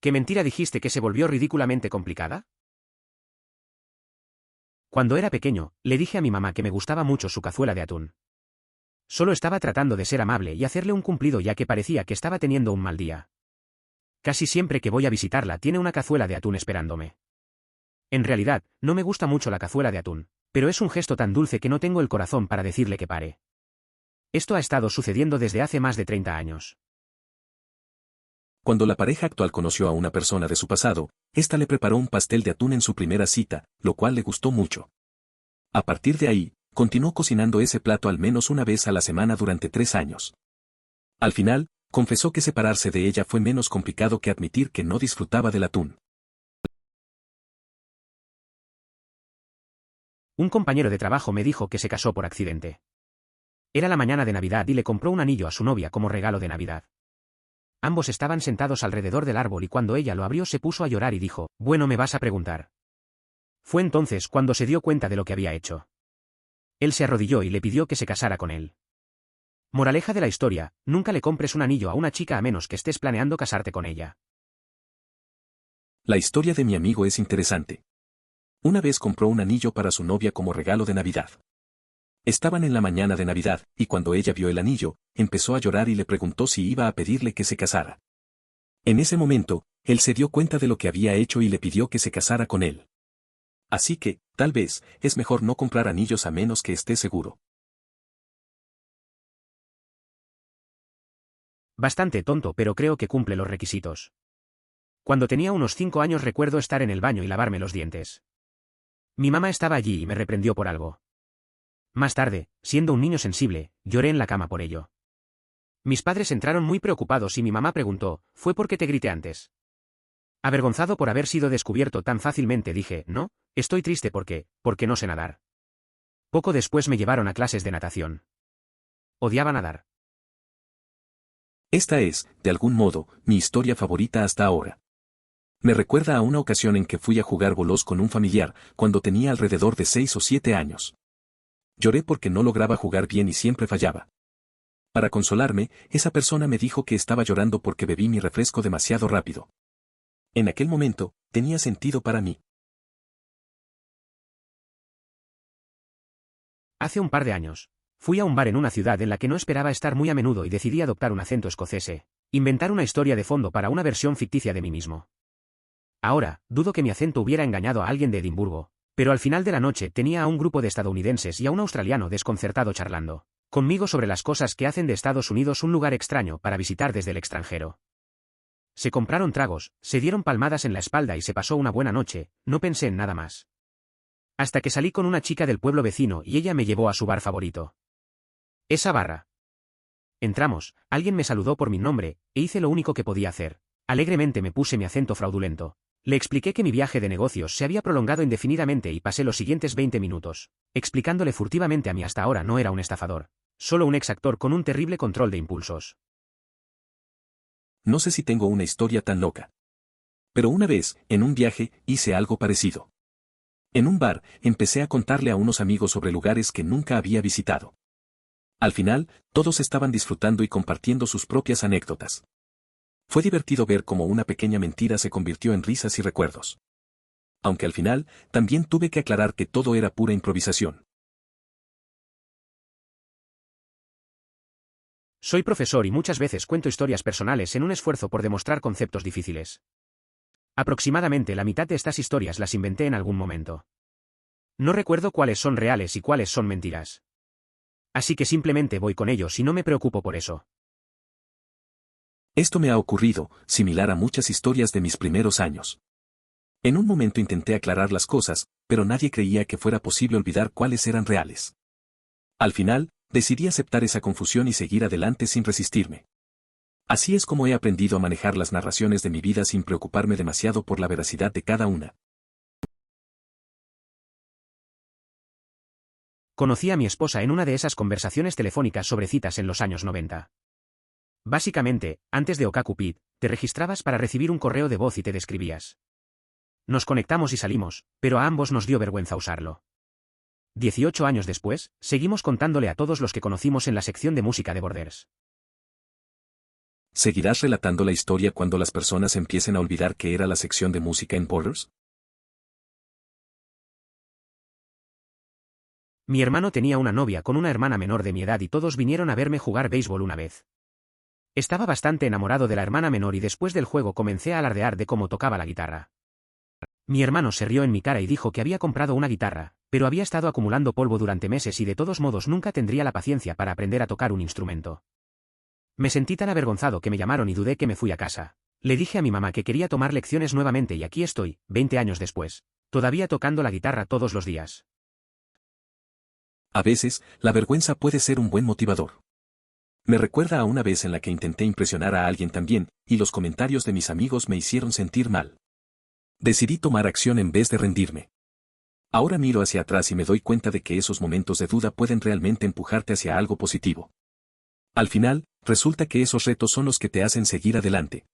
¿Qué mentira dijiste que se volvió ridículamente complicada? Cuando era pequeño, le dije a mi mamá que me gustaba mucho su cazuela de atún. Solo estaba tratando de ser amable y hacerle un cumplido ya que parecía que estaba teniendo un mal día. Casi siempre que voy a visitarla tiene una cazuela de atún esperándome. En realidad, no me gusta mucho la cazuela de atún, pero es un gesto tan dulce que no tengo el corazón para decirle que pare. Esto ha estado sucediendo desde hace más de 30 años. Cuando la pareja actual conoció a una persona de su pasado, ésta le preparó un pastel de atún en su primera cita, lo cual le gustó mucho. A partir de ahí, continuó cocinando ese plato al menos una vez a la semana durante 3 años. Al final, confesó que separarse de ella fue menos complicado que admitir que no disfrutaba del atún. Un compañero de trabajo me dijo que se casó por accidente. Era la mañana de Navidad y le compró un anillo a su novia como regalo de Navidad. Ambos estaban sentados alrededor del árbol y cuando ella lo abrió se puso a llorar y dijo, «Bueno, me vas a preguntar». Fue entonces cuando se dio cuenta de lo que había hecho. Él se arrodilló y le pidió que se casara con él. Moraleja de la historia, nunca le compres un anillo a una chica a menos que estés planeando casarte con ella. La historia de mi amigo es interesante. Una vez compró un anillo para su novia como regalo de Navidad. Estaban en la mañana de Navidad, y cuando ella vio el anillo, empezó a llorar y le preguntó si iba a pedirle que se casara. En ese momento, él se dio cuenta de lo que había hecho y le pidió que se casara con él. Así que, tal vez, es mejor no comprar anillos a menos que esté seguro. Bastante tonto, pero creo que cumple los requisitos. Cuando tenía unos 5 años recuerdo estar en el baño y lavarme los dientes. Mi mamá estaba allí y me reprendió por algo. Más tarde, siendo un niño sensible, lloré en la cama por ello. Mis padres entraron muy preocupados y mi mamá preguntó, ¿fue porque te grité antes? Avergonzado por haber sido descubierto tan fácilmente dije, no, estoy triste porque no sé nadar. Poco después me llevaron a clases de natación. Odiaba nadar. Esta es, de algún modo, mi historia favorita hasta ahora. Me recuerda a una ocasión en que fui a jugar bolos con un familiar, cuando tenía alrededor de 6 o 7 años. Lloré porque no lograba jugar bien y siempre fallaba. Para consolarme, esa persona me dijo que estaba llorando porque bebí mi refresco demasiado rápido. En aquel momento, tenía sentido para mí. Hace un par de años, fui a un bar en una ciudad en la que no esperaba estar muy a menudo y decidí adoptar un acento escocés, inventar una historia de fondo para una versión ficticia de mí mismo. Ahora, dudo que mi acento hubiera engañado a alguien de Edimburgo, pero al final de la noche tenía a un grupo de estadounidenses y a un australiano desconcertado charlando conmigo sobre las cosas que hacen de Estados Unidos un lugar extraño para visitar desde el extranjero. Se compraron tragos, se dieron palmadas en la espalda y se pasó una buena noche, no pensé en nada más. Hasta que salí con una chica del pueblo vecino y ella me llevó a su bar favorito. Esa barra. Entramos, alguien me saludó por mi nombre, e hice lo único que podía hacer. Alegremente me puse mi acento fraudulento. Le expliqué que mi viaje de negocios se había prolongado indefinidamente y pasé los siguientes 20 minutos, explicándole furtivamente a mí hasta ahora no era un estafador, solo un exactor con un terrible control de impulsos. No sé si tengo una historia tan loca. Pero una vez, en un viaje, hice algo parecido. En un bar, empecé a contarle a unos amigos sobre lugares que nunca había visitado. Al final, todos estaban disfrutando y compartiendo sus propias anécdotas. Fue divertido ver cómo una pequeña mentira se convirtió en risas y recuerdos. Aunque al final, también tuve que aclarar que todo era pura improvisación. Soy profesor y muchas veces cuento historias personales en un esfuerzo por demostrar conceptos difíciles. Aproximadamente la mitad de estas historias las inventé en algún momento. No recuerdo cuáles son reales y cuáles son mentiras. Así que simplemente voy con ellos y no me preocupo por eso. Esto me ha ocurrido, similar a muchas historias de mis primeros años. En un momento intenté aclarar las cosas, pero nadie creía que fuera posible olvidar cuáles eran reales. Al final, decidí aceptar esa confusión y seguir adelante sin resistirme. Así es como he aprendido a manejar las narraciones de mi vida sin preocuparme demasiado por la veracidad de cada una. Conocí a mi esposa en una de esas conversaciones telefónicas sobre citas en los años 90. Básicamente, antes de OkCupid, te registrabas para recibir un correo de voz y te describías. Nos conectamos y salimos, pero a ambos nos dio vergüenza usarlo. 18 años después, seguimos contándole a todos los que conocimos en la sección de música de Borders. ¿Seguirás relatando la historia cuando las personas empiecen a olvidar que era la sección de música en Borders? Mi hermano tenía una novia con una hermana menor de mi edad y todos vinieron a verme jugar béisbol una vez. Estaba bastante enamorado de la hermana menor y después del juego comencé a alardear de cómo tocaba la guitarra. Mi hermano se rió en mi cara y dijo que había comprado una guitarra, pero había estado acumulando polvo durante meses y de todos modos nunca tendría la paciencia para aprender a tocar un instrumento. Me sentí tan avergonzado que me llamaron y dudé que me fui a casa. Le dije a mi mamá que quería tomar lecciones nuevamente y aquí estoy, 20 años después, todavía tocando la guitarra todos los días. A veces, la vergüenza puede ser un buen motivador. Me recuerda a una vez en la que intenté impresionar a alguien también, y los comentarios de mis amigos me hicieron sentir mal. Decidí tomar acción en vez de rendirme. Ahora miro hacia atrás y me doy cuenta de que esos momentos de duda pueden realmente empujarte hacia algo positivo. Al final, resulta que esos retos son los que te hacen seguir adelante.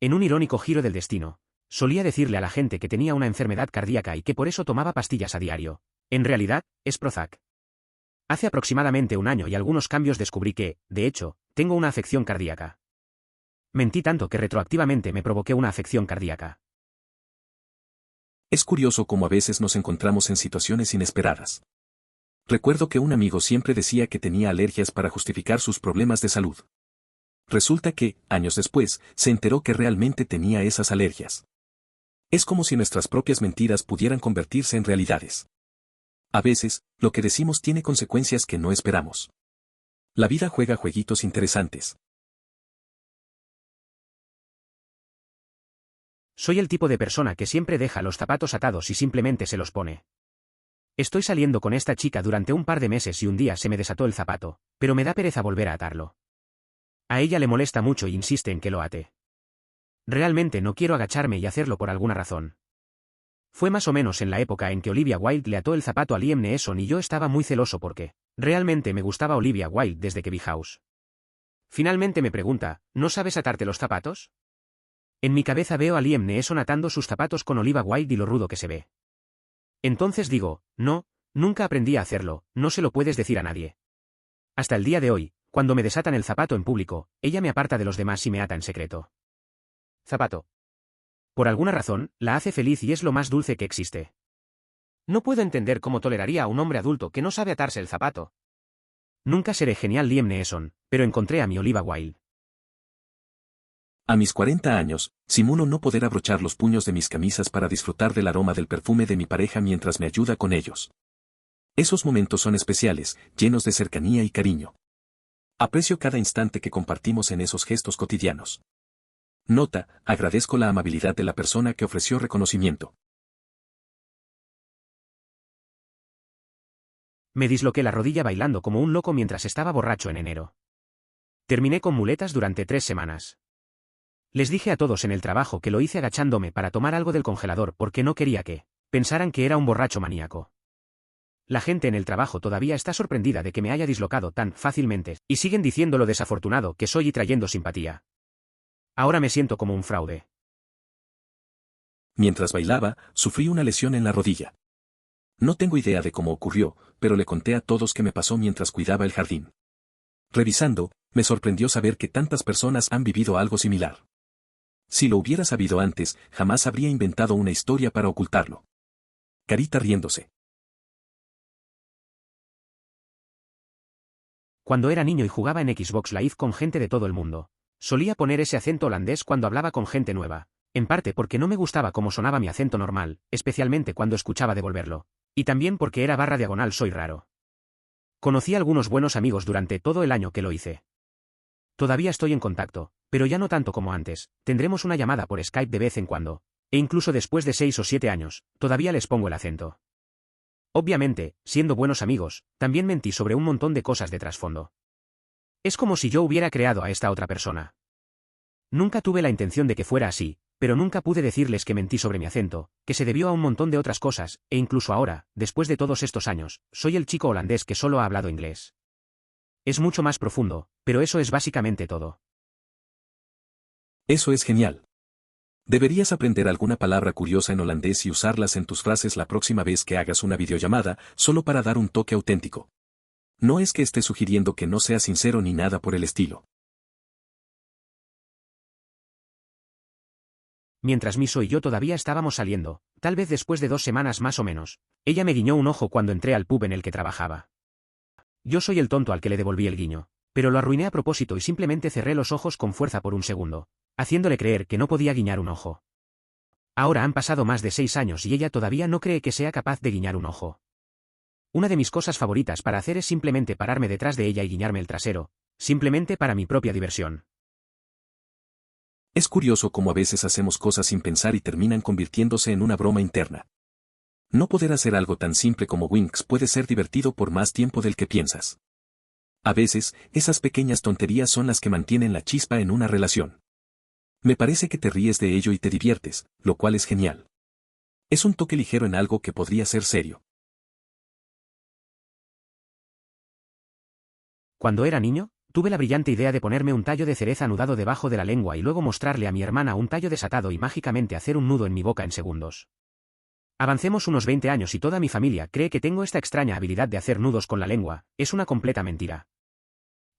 En un irónico giro del destino, solía decirle a la gente que tenía una enfermedad cardíaca y que por eso tomaba pastillas a diario. En realidad, es Prozac. Hace aproximadamente un año y algunos cambios descubrí que, de hecho, tengo una afección cardíaca. Mentí tanto que retroactivamente me provoqué una afección cardíaca. Es curioso cómo a veces nos encontramos en situaciones inesperadas. Recuerdo que un amigo siempre decía que tenía alergias para justificar sus problemas de salud. Resulta que, años después, se enteró que realmente tenía esas alergias. Es como si nuestras propias mentiras pudieran convertirse en realidades. A veces, lo que decimos tiene consecuencias que no esperamos. La vida juega jueguitos interesantes. Soy el tipo de persona que siempre deja los zapatos atados y simplemente se los pone. Estoy saliendo con esta chica durante un par de meses y un día se me desató el zapato, pero me da pereza volver a atarlo. A ella le molesta mucho y insiste en que lo ate. Realmente no quiero agacharme y hacerlo por alguna razón. Fue más o menos en la época en que Olivia Wilde le ató el zapato a Liam Neeson y yo estaba muy celoso porque, realmente me gustaba Olivia Wilde desde que vi House. Finalmente me pregunta, ¿no sabes atarte los zapatos? En mi cabeza veo a Liam Neeson atando sus zapatos con Olivia Wilde y lo rudo que se ve. Entonces digo, no, nunca aprendí a hacerlo, no se lo puedes decir a nadie. Hasta el día de hoy, cuando me desatan el zapato en público, ella me aparta de los demás y me ata en secreto. Zapato. Por alguna razón, la hace feliz y es lo más dulce que existe. No puedo entender cómo toleraría a un hombre adulto que no sabe atarse el zapato. Nunca seré genial Liam Neeson, pero encontré a mi Olivia Wilde. A mis 40 años, simulo no poder abrochar los puños de mis camisas para disfrutar del aroma del perfume de mi pareja mientras me ayuda con ellos. Esos momentos son especiales, llenos de cercanía y cariño. Aprecio cada instante que compartimos en esos gestos cotidianos. Nota, agradezco la amabilidad de la persona que ofreció reconocimiento. Me disloqué la rodilla bailando como un loco mientras estaba borracho en enero. Terminé con muletas durante 3 semanas. Les dije a todos en el trabajo que lo hice agachándome para tomar algo del congelador porque no quería que pensaran que era un borracho maníaco. La gente en el trabajo todavía está sorprendida de que me haya dislocado tan fácilmente, y siguen diciendo lo desafortunado que soy y trayendo simpatía. Ahora me siento como un fraude. Mientras bailaba, sufrí una lesión en la rodilla. No tengo idea de cómo ocurrió, pero le conté a todos que me pasó mientras cuidaba el jardín. Revisando, me sorprendió saber que tantas personas han vivido algo similar. Si lo hubiera sabido antes, jamás habría inventado una historia para ocultarlo. Carita riéndose. Cuando era niño y jugaba en Xbox Live con gente de todo el mundo, solía poner ese acento holandés cuando hablaba con gente nueva, en parte porque no me gustaba cómo sonaba mi acento normal, especialmente cuando escuchaba devolverlo, y también porque era /diagonal soy raro. Conocí a algunos buenos amigos durante todo el año que lo hice. Todavía estoy en contacto, pero ya no tanto como antes, tendremos una llamada por Skype de vez en cuando, e incluso después de 6 o 7 años, todavía les pongo el acento. Obviamente, siendo buenos amigos, también mentí sobre un montón de cosas de trasfondo. Es como si yo hubiera creado a esta otra persona. Nunca tuve la intención de que fuera así, pero nunca pude decirles que mentí sobre mi acento, que se debió a un montón de otras cosas, e incluso ahora, después de todos estos años, soy el chico holandés que solo ha hablado inglés. Es mucho más profundo, pero eso es básicamente todo. Eso es genial. Deberías aprender alguna palabra curiosa en holandés y usarlas en tus frases la próxima vez que hagas una videollamada, solo para dar un toque auténtico. No es que esté sugiriendo que no sea sincero ni nada por el estilo. Mientras Miso y yo todavía estábamos saliendo, tal vez después de 2 semanas más o menos, ella me guiñó un ojo cuando entré al pub en el que trabajaba. Yo soy el tonto al que le devolví el guiño, pero lo arruiné a propósito y simplemente cerré los ojos con fuerza por un segundo, haciéndole creer que no podía guiñar un ojo. Ahora han pasado más de 6 años y ella todavía no cree que sea capaz de guiñar un ojo. Una de mis cosas favoritas para hacer es simplemente pararme detrás de ella y guiñarme el trasero, simplemente para mi propia diversión. Es curioso cómo a veces hacemos cosas sin pensar y terminan convirtiéndose en una broma interna. No poder hacer algo tan simple como Winx puede ser divertido por más tiempo del que piensas. A veces, esas pequeñas tonterías son las que mantienen la chispa en una relación. Me parece que te ríes de ello y te diviertes, lo cual es genial. Es un toque ligero en algo que podría ser serio. Cuando era niño, tuve la brillante idea de ponerme un tallo de cereza anudado debajo de la lengua y luego mostrarle a mi hermana un tallo desatado y mágicamente hacer un nudo en mi boca en segundos. Avancemos unos 20 años y toda mi familia cree que tengo esta extraña habilidad de hacer nudos con la lengua, es una completa mentira.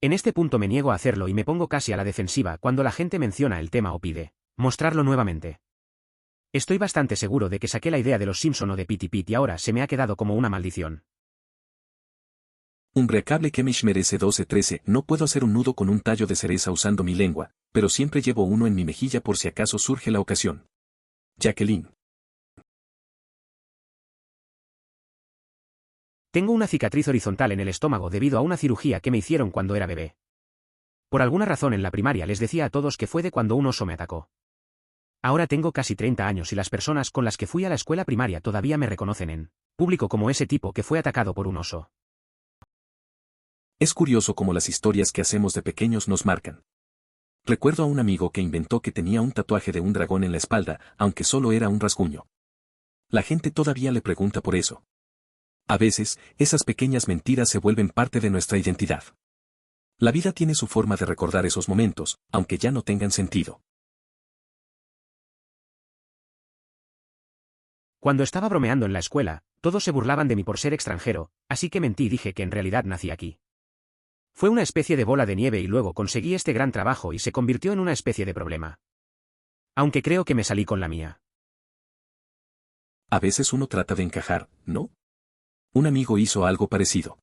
En este punto me niego a hacerlo y me pongo casi a la defensiva cuando la gente menciona el tema o pide mostrarlo nuevamente. Estoy bastante seguro de que saqué la idea de los Simpson o de Pity Pit y ahora se me ha quedado como una maldición. Umbreacable Kemish merece 12-13. No puedo hacer un nudo con un tallo de cereza usando mi lengua, pero siempre llevo uno en mi mejilla por si acaso surge la ocasión. Jacqueline. Tengo una cicatriz horizontal en el estómago debido a una cirugía que me hicieron cuando era bebé. Por alguna razón en la primaria les decía a todos que fue de cuando un oso me atacó. Ahora tengo casi 30 años y las personas con las que fui a la escuela primaria todavía me reconocen en público como ese tipo que fue atacado por un oso. Es curioso cómo las historias que hacemos de pequeños nos marcan. Recuerdo a un amigo que inventó que tenía un tatuaje de un dragón en la espalda, aunque solo era un rasguño. La gente todavía le pregunta por eso. A veces, esas pequeñas mentiras se vuelven parte de nuestra identidad. La vida tiene su forma de recordar esos momentos, aunque ya no tengan sentido. Cuando estaba bromeando en la escuela, todos se burlaban de mí por ser extranjero, así que mentí y dije que en realidad nací aquí. Fue una especie de bola de nieve y luego conseguí este gran trabajo y se convirtió en una especie de problema. Aunque creo que me salí con la mía. A veces uno trata de encajar, ¿no? Un amigo hizo algo parecido.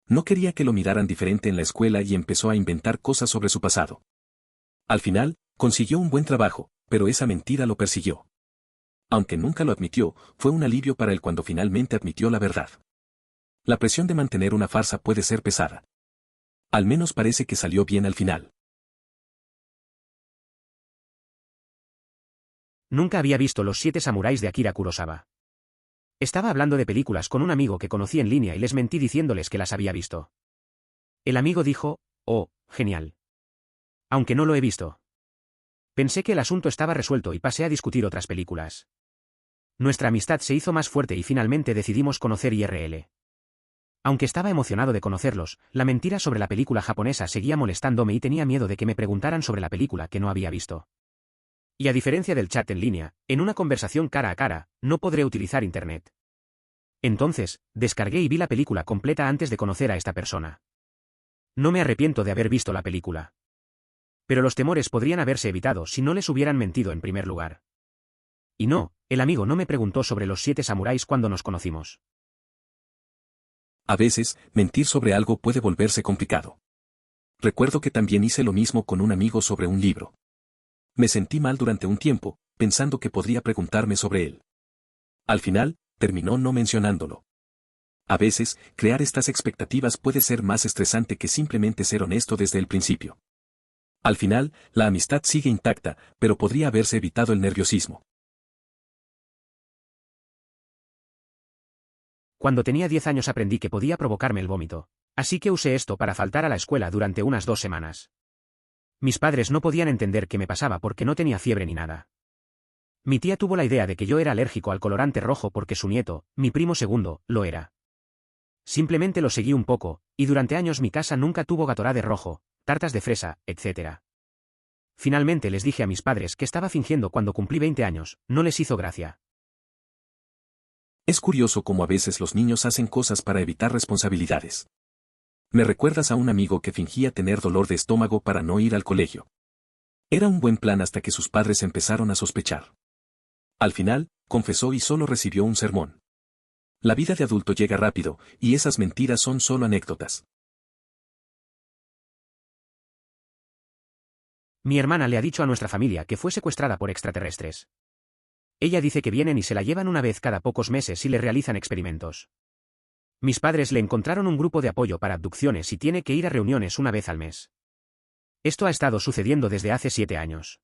No quería que lo miraran diferente en la escuela y empezó a inventar cosas sobre su pasado. Al final, consiguió un buen trabajo, pero esa mentira lo persiguió. Aunque nunca lo admitió, fue un alivio para él cuando finalmente admitió la verdad. La presión de mantener una farsa puede ser pesada. Al menos parece que salió bien al final. Nunca había visto Los 7 samuráis de Akira Kurosawa. Estaba hablando de películas con un amigo que conocí en línea y les mentí diciéndoles que las había visto. El amigo dijo, oh, genial. Aunque no lo he visto. Pensé que el asunto estaba resuelto y pasé a discutir otras películas. Nuestra amistad se hizo más fuerte y finalmente decidimos conocer IRL. Aunque estaba emocionado de conocerlos, la mentira sobre la película japonesa seguía molestándome y tenía miedo de que me preguntaran sobre la película que no había visto. Y a diferencia del chat en línea, en una conversación cara a cara, no podré utilizar Internet. Entonces, descargué y vi la película completa antes de conocer a esta persona. No me arrepiento de haber visto la película. Pero los temores podrían haberse evitado si no les hubieran mentido en primer lugar. Y no, el amigo no me preguntó sobre los 7 samuráis cuando nos conocimos. A veces, mentir sobre algo puede volverse complicado. Recuerdo que también hice lo mismo con un amigo sobre un libro. Me sentí mal durante un tiempo, pensando que podría preguntarme sobre él. Al final, terminó no mencionándolo. A veces, crear estas expectativas puede ser más estresante que simplemente ser honesto desde el principio. Al final, la amistad sigue intacta, pero podría haberse evitado el nerviosismo. Cuando tenía 10 años aprendí que podía provocarme el vómito, así que usé esto para faltar a la escuela durante unas 2 semanas. Mis padres no podían entender qué me pasaba porque no tenía fiebre ni nada. Mi tía tuvo la idea de que yo era alérgico al colorante rojo porque su nieto, mi primo segundo, lo era. Simplemente lo seguí un poco, y durante años mi casa nunca tuvo Gatorade rojo, tartas de fresa, etc. Finalmente les dije a mis padres que estaba fingiendo cuando cumplí 20 años, no les hizo gracia. Es curioso cómo a veces los niños hacen cosas para evitar responsabilidades. Me recuerdas a un amigo que fingía tener dolor de estómago para no ir al colegio. Era un buen plan hasta que sus padres empezaron a sospechar. Al final, confesó y solo recibió un sermón. La vida de adulto llega rápido, y esas mentiras son solo anécdotas. Mi hermana le ha dicho a nuestra familia que fue secuestrada por extraterrestres. Ella dice que vienen y se la llevan una vez cada pocos meses y le realizan experimentos. Mis padres le encontraron un grupo de apoyo para abducciones y tiene que ir a reuniones una vez al mes. Esto ha estado sucediendo desde hace 7 años.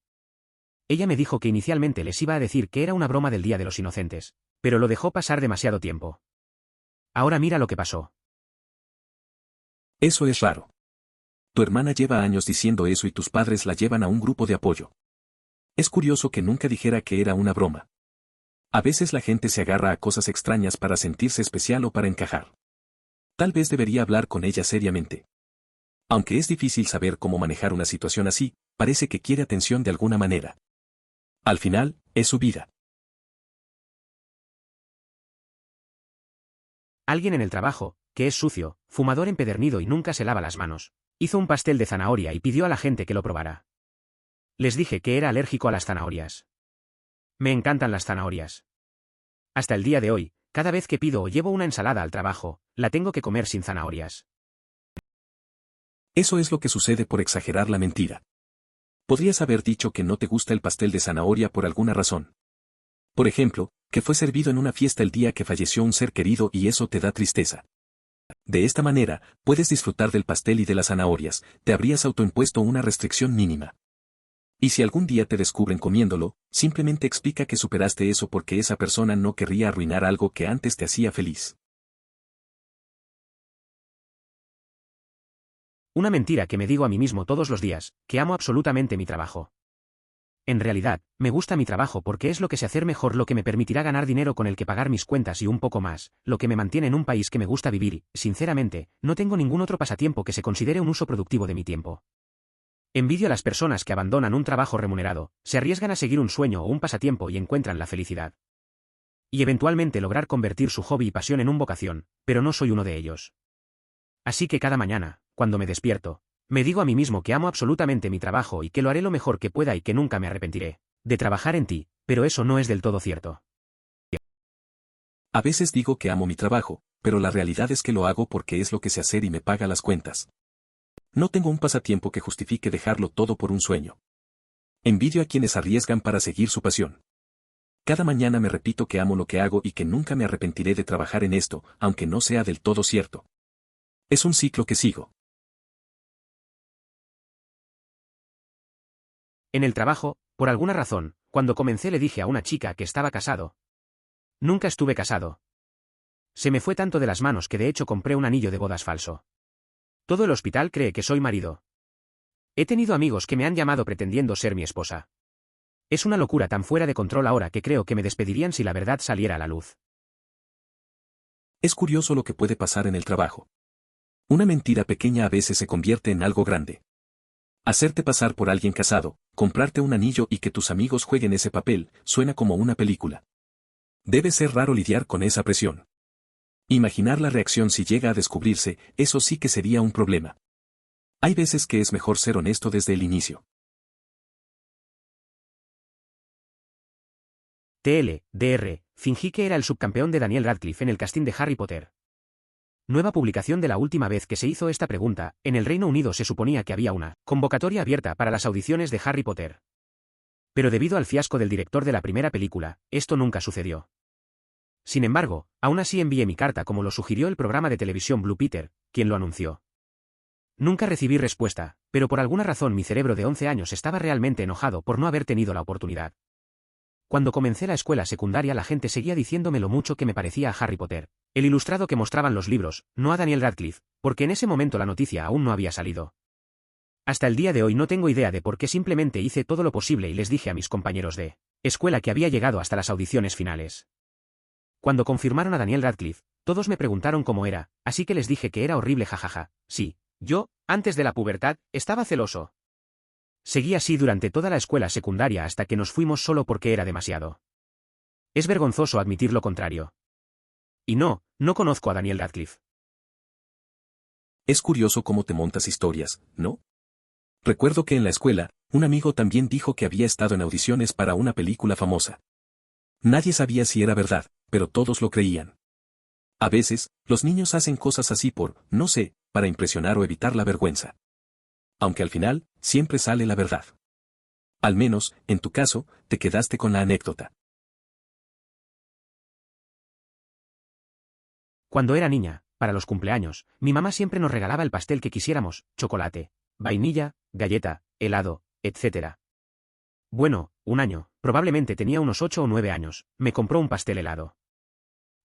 Ella me dijo que inicialmente les iba a decir que era una broma del Día de los Inocentes, pero lo dejó pasar demasiado tiempo. Ahora mira lo que pasó. Eso es raro. Tu hermana lleva años diciendo eso y tus padres la llevan a un grupo de apoyo. Es curioso que nunca dijera que era una broma. A veces la gente se agarra a cosas extrañas para sentirse especial o para encajar. Tal vez debería hablar con ella seriamente. Aunque es difícil saber cómo manejar una situación así, parece que quiere atención de alguna manera. Al final, es su vida. Alguien en el trabajo, que es sucio, fumador empedernido y nunca se lava las manos, hizo un pastel de zanahoria y pidió a la gente que lo probara. Les dije que era alérgico a las zanahorias. Me encantan las zanahorias. Hasta el día de hoy, cada vez que pido o llevo una ensalada al trabajo, la tengo que comer sin zanahorias. Eso es lo que sucede por exagerar la mentira. Podrías haber dicho que no te gusta el pastel de zanahoria por alguna razón. Por ejemplo, que fue servido en una fiesta el día que falleció un ser querido y eso te da tristeza. De esta manera, puedes disfrutar del pastel y de las zanahorias, te habrías autoimpuesto una restricción mínima. Y si algún día te descubren comiéndolo, simplemente explica que superaste eso porque esa persona no querría arruinar algo que antes te hacía feliz. Una mentira que me digo a mí mismo todos los días, que amo absolutamente mi trabajo. En realidad, me gusta mi trabajo porque es lo que sé hacer mejor, lo que me permitirá ganar dinero con el que pagar mis cuentas y un poco más, lo que me mantiene en un país que me gusta vivir y, sinceramente, no tengo ningún otro pasatiempo que se considere un uso productivo de mi tiempo. Envidio a las personas que abandonan un trabajo remunerado, se arriesgan a seguir un sueño o un pasatiempo y encuentran la felicidad. Y eventualmente lograr convertir su hobby y pasión en una vocación, pero no soy uno de ellos. Así que cada mañana, cuando me despierto, me digo a mí mismo que amo absolutamente mi trabajo y que lo haré lo mejor que pueda y que nunca me arrepentiré de trabajar en ti, pero eso no es del todo cierto. A veces digo que amo mi trabajo, pero la realidad es que lo hago porque es lo que sé hacer y me paga las cuentas. No tengo un pasatiempo que justifique dejarlo todo por un sueño. Envidio a quienes arriesgan para seguir su pasión. Cada mañana me repito que amo lo que hago y que nunca me arrepentiré de trabajar en esto, aunque no sea del todo cierto. Es un ciclo que sigo. En el trabajo, por alguna razón, cuando comencé le dije a una chica que estaba casado. Nunca estuve casado. Se me fue tanto de las manos que de hecho compré un anillo de bodas falso. Todo el hospital cree que soy marido. He tenido amigos que me han llamado pretendiendo ser mi esposa. Es una locura tan fuera de control ahora que creo que me despedirían si la verdad saliera a la luz. Es curioso lo que puede pasar en el trabajo. Una mentira pequeña a veces se convierte en algo grande. Hacerte pasar por alguien casado, comprarte un anillo y que tus amigos jueguen ese papel, suena como una película. Debe ser raro lidiar con esa presión. Imaginar la reacción si llega a descubrirse, eso sí que sería un problema. Hay veces que es mejor ser honesto desde el inicio. TLDR, fingí que era el subcampeón de Daniel Radcliffe en el casting de Harry Potter. Nueva publicación de la última vez que se hizo esta pregunta, en el Reino Unido se suponía que había una convocatoria abierta para las audiciones de Harry Potter. Pero debido al fiasco del director de la primera película, esto nunca sucedió. Sin embargo, aún así envié mi carta como lo sugirió el programa de televisión Blue Peter, quien lo anunció. Nunca recibí respuesta, pero por alguna razón mi cerebro de 11 años estaba realmente enojado por no haber tenido la oportunidad. Cuando comencé la escuela secundaria la gente seguía diciéndome lo mucho que me parecía a Harry Potter, el ilustrado que mostraban los libros, no a Daniel Radcliffe, porque en ese momento la noticia aún no había salido. Hasta el día de hoy no tengo idea de por qué simplemente hice todo lo posible y les dije a mis compañeros de escuela que había llegado hasta las audiciones finales. Cuando confirmaron a Daniel Radcliffe, todos me preguntaron cómo era, así que les dije que era horrible jajaja. Sí, yo, antes de la pubertad, estaba celoso. Seguí así durante toda la escuela secundaria hasta que nos fuimos solo porque era demasiado. Es vergonzoso admitir lo contrario. Y no conozco a Daniel Radcliffe. Es curioso cómo te montas historias, ¿no? Recuerdo que en la escuela, un amigo también dijo que había estado en audiciones para una película famosa. Nadie sabía si era verdad, pero todos lo creían. A veces, los niños hacen cosas así por, no sé, para impresionar o evitar la vergüenza. Aunque al final, siempre sale la verdad. Al menos, en tu caso, te quedaste con la anécdota. Cuando era niña, para los cumpleaños, mi mamá siempre nos regalaba el pastel que quisiéramos, chocolate, vainilla, galleta, helado, etc. Bueno, un año, probablemente tenía unos 8 o 9 años, me compró un pastel helado.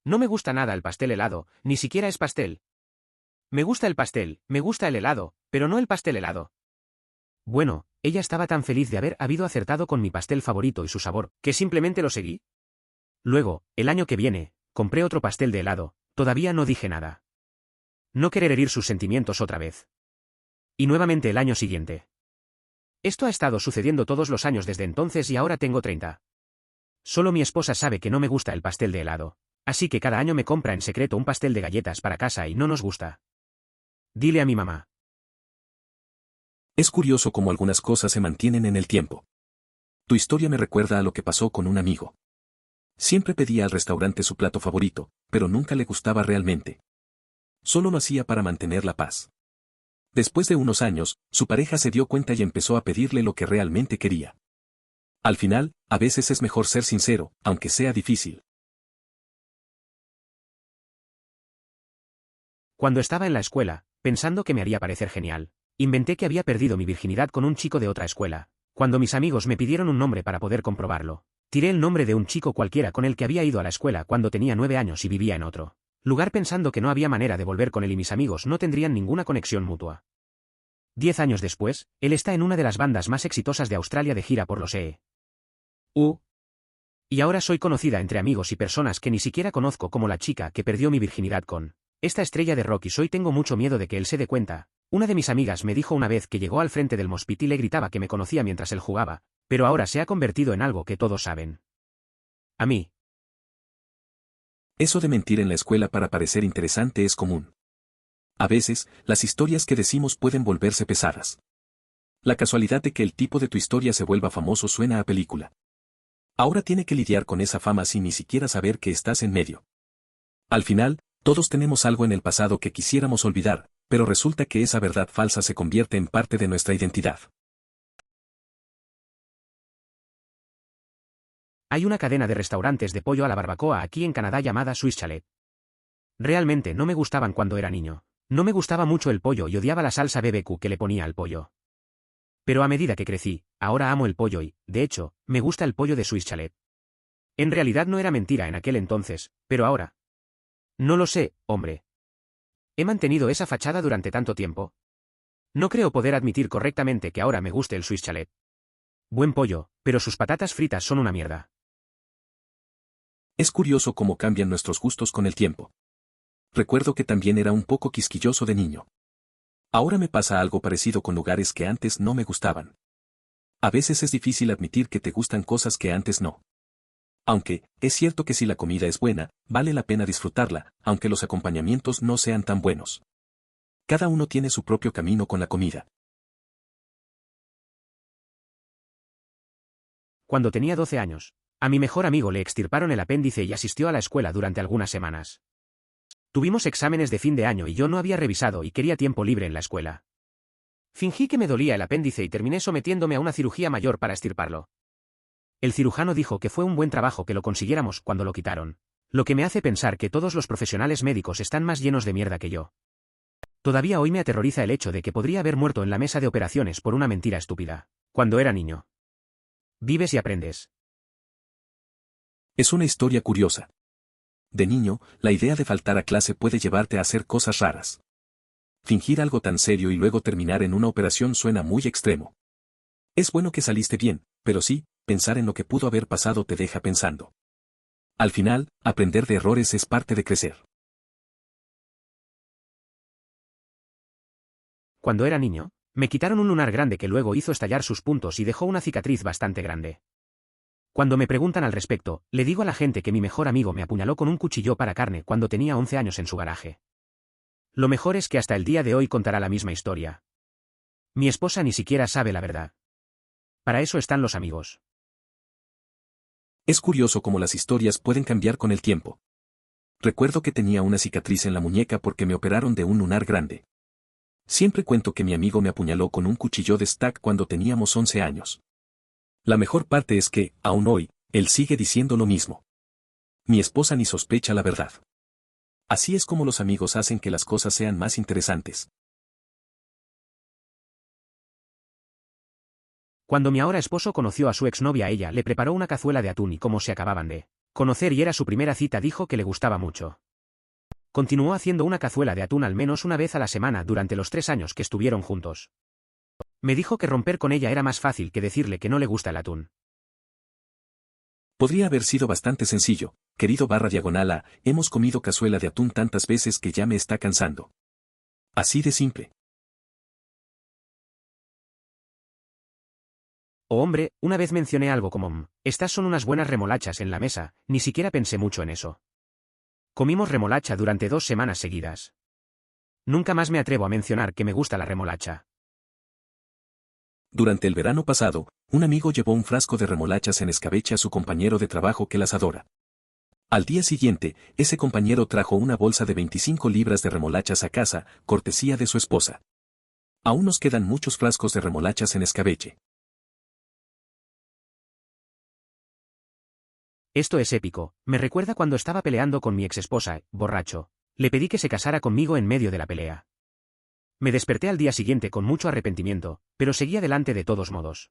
No me gusta nada el pastel helado, ni siquiera es pastel. Me gusta el pastel, me gusta el helado, pero no el pastel helado. Bueno, ella estaba tan feliz de habido acertado con mi pastel favorito y su sabor, que simplemente lo seguí. Luego, el año que viene, compré otro pastel de helado, todavía no dije nada. No querer herir sus sentimientos otra vez. Y nuevamente el año siguiente. Esto ha estado sucediendo todos los años desde entonces y ahora tengo 30. Solo mi esposa sabe que no me gusta el pastel de helado, así que cada año me compra en secreto un pastel de galletas para casa y no nos gusta. Dile a mi mamá. Es curioso cómo algunas cosas se mantienen en el tiempo. Tu historia me recuerda a lo que pasó con un amigo. Siempre pedía al restaurante su plato favorito, pero nunca le gustaba realmente. Solo lo hacía para mantener la paz. Después de unos años, su pareja se dio cuenta y empezó a pedirle lo que realmente quería. Al final, a veces es mejor ser sincero, aunque sea difícil. Cuando estaba en la escuela, pensando que me haría parecer genial, inventé que había perdido mi virginidad con un chico de otra escuela. Cuando mis amigos me pidieron un nombre para poder comprobarlo, tiré el nombre de un chico cualquiera con el que había ido a la escuela cuando tenía 9 años y vivía en otro lugar pensando que no había manera de volver con él y mis amigos no tendrían ninguna conexión mutua. 10 años después, él está en una de las bandas más exitosas de Australia de gira por los E.U. Y ahora soy conocida entre amigos y personas que ni siquiera conozco como la chica que perdió mi virginidad con esta estrella de rock y tengo mucho miedo de que él se dé cuenta. Una de mis amigas me dijo una vez que llegó al frente del moshpit y le gritaba que me conocía mientras él jugaba, pero ahora se ha convertido en algo que todos saben. A mí. Eso de mentir en la escuela para parecer interesante es común. A veces, las historias que decimos pueden volverse pesadas. La casualidad de que el tipo de tu historia se vuelva famoso suena a película. Ahora tiene que lidiar con esa fama sin ni siquiera saber que estás en medio. Al final, todos tenemos algo en el pasado que quisiéramos olvidar, pero resulta que esa verdad falsa se convierte en parte de nuestra identidad. Hay una cadena de restaurantes de pollo a la barbacoa aquí en Canadá llamada Swiss Chalet. Realmente no me gustaban cuando era niño. No me gustaba mucho el pollo y odiaba la salsa BBQ que le ponía al pollo. Pero a medida que crecí, ahora amo el pollo y, de hecho, me gusta el pollo de Swiss Chalet. En realidad no era mentira en aquel entonces, pero ahora. No lo sé, hombre. He mantenido esa fachada durante tanto tiempo. No creo poder admitir correctamente que ahora me guste el Swiss Chalet. Buen pollo, pero sus patatas fritas son una mierda. Es curioso cómo cambian nuestros gustos con el tiempo. Recuerdo que también era un poco quisquilloso de niño. Ahora me pasa algo parecido con lugares que antes no me gustaban. A veces es difícil admitir que te gustan cosas que antes no. Aunque, es cierto que si la comida es buena, vale la pena disfrutarla, aunque los acompañamientos no sean tan buenos. Cada uno tiene su propio camino con la comida. Cuando tenía 12 años, a mi mejor amigo le extirparon el apéndice y asistió a la escuela durante algunas semanas. Tuvimos exámenes de fin de año y yo no había revisado y quería tiempo libre en la escuela. Fingí que me dolía el apéndice y terminé sometiéndome a una cirugía mayor para extirparlo. El cirujano dijo que fue un buen trabajo que lo consiguiéramos cuando lo quitaron, lo que me hace pensar que todos los profesionales médicos están más llenos de mierda que yo. Todavía hoy me aterroriza el hecho de que podría haber muerto en la mesa de operaciones por una mentira estúpida, cuando era niño. Vives y aprendes. Es una historia curiosa. De niño, la idea de faltar a clase puede llevarte a hacer cosas raras. Fingir algo tan serio y luego terminar en una operación suena muy extremo. Es bueno que saliste bien, pero sí, pensar en lo que pudo haber pasado te deja pensando. Al final, aprender de errores es parte de crecer. Cuando era niño, me quitaron un lunar grande que luego hizo estallar sus puntos y dejó una cicatriz bastante grande. Cuando me preguntan al respecto, le digo a la gente que mi mejor amigo me apuñaló con un cuchillo para carne cuando tenía 11 años en su garaje. Lo mejor es que hasta el día de hoy contará la misma historia. Mi esposa ni siquiera sabe la verdad. Para eso están los amigos. Es curioso cómo las historias pueden cambiar con el tiempo. Recuerdo que tenía una cicatriz en la muñeca porque me operaron de un lunar grande. Siempre cuento que mi amigo me apuñaló con un cuchillo de stack cuando teníamos 11 años. La mejor parte es que, aún hoy, él sigue diciendo lo mismo. Mi esposa ni sospecha la verdad. Así es como los amigos hacen que las cosas sean más interesantes. Cuando mi ahora esposo conoció a su exnovia, ella le preparó una cazuela de atún y como se acababan de conocer y era su primera cita, dijo que le gustaba mucho. Continuó haciendo una cazuela de atún al menos una vez a la semana durante los 3 años que estuvieron juntos. Me dijo que romper con ella era más fácil que decirle que no le gusta el atún. Podría haber sido bastante sencillo, querido /A, hemos comido cazuela de atún tantas veces que ya me está cansando. Así de simple. Oh hombre, una vez mencioné algo como, estas son unas buenas remolachas en la mesa, ni siquiera pensé mucho en eso. Comimos remolacha durante 2 semanas seguidas. Nunca más me atrevo a mencionar que me gusta la remolacha. Durante el verano pasado, un amigo llevó un frasco de remolachas en escabeche a su compañero de trabajo que las adora. Al día siguiente, ese compañero trajo una bolsa de 25 libras de remolachas a casa, cortesía de su esposa. Aún nos quedan muchos frascos de remolachas en escabeche. Esto es épico, me recuerda cuando estaba peleando con mi exesposa, borracho. Le pedí que se casara conmigo en medio de la pelea. Me desperté al día siguiente con mucho arrepentimiento, pero seguí adelante de todos modos.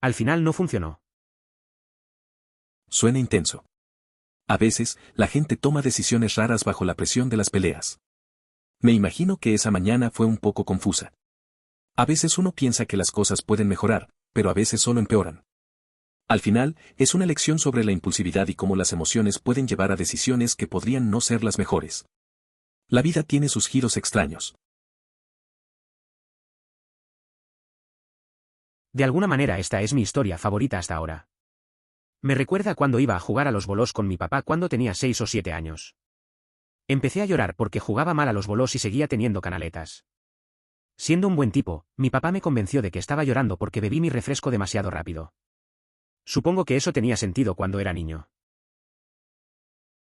Al final no funcionó. Suena intenso. A veces, la gente toma decisiones raras bajo la presión de las peleas. Me imagino que esa mañana fue un poco confusa. A veces uno piensa que las cosas pueden mejorar, pero a veces solo empeoran. Al final, es una lección sobre la impulsividad y cómo las emociones pueden llevar a decisiones que podrían no ser las mejores. La vida tiene sus giros extraños. De alguna manera esta es mi historia favorita hasta ahora. Me recuerda cuando iba a jugar a los bolos con mi papá cuando tenía 6 o 7 años. Empecé a llorar porque jugaba mal a los bolos y seguía teniendo canaletas. Siendo un buen tipo, mi papá me convenció de que estaba llorando porque bebí mi refresco demasiado rápido. Supongo que eso tenía sentido cuando era niño.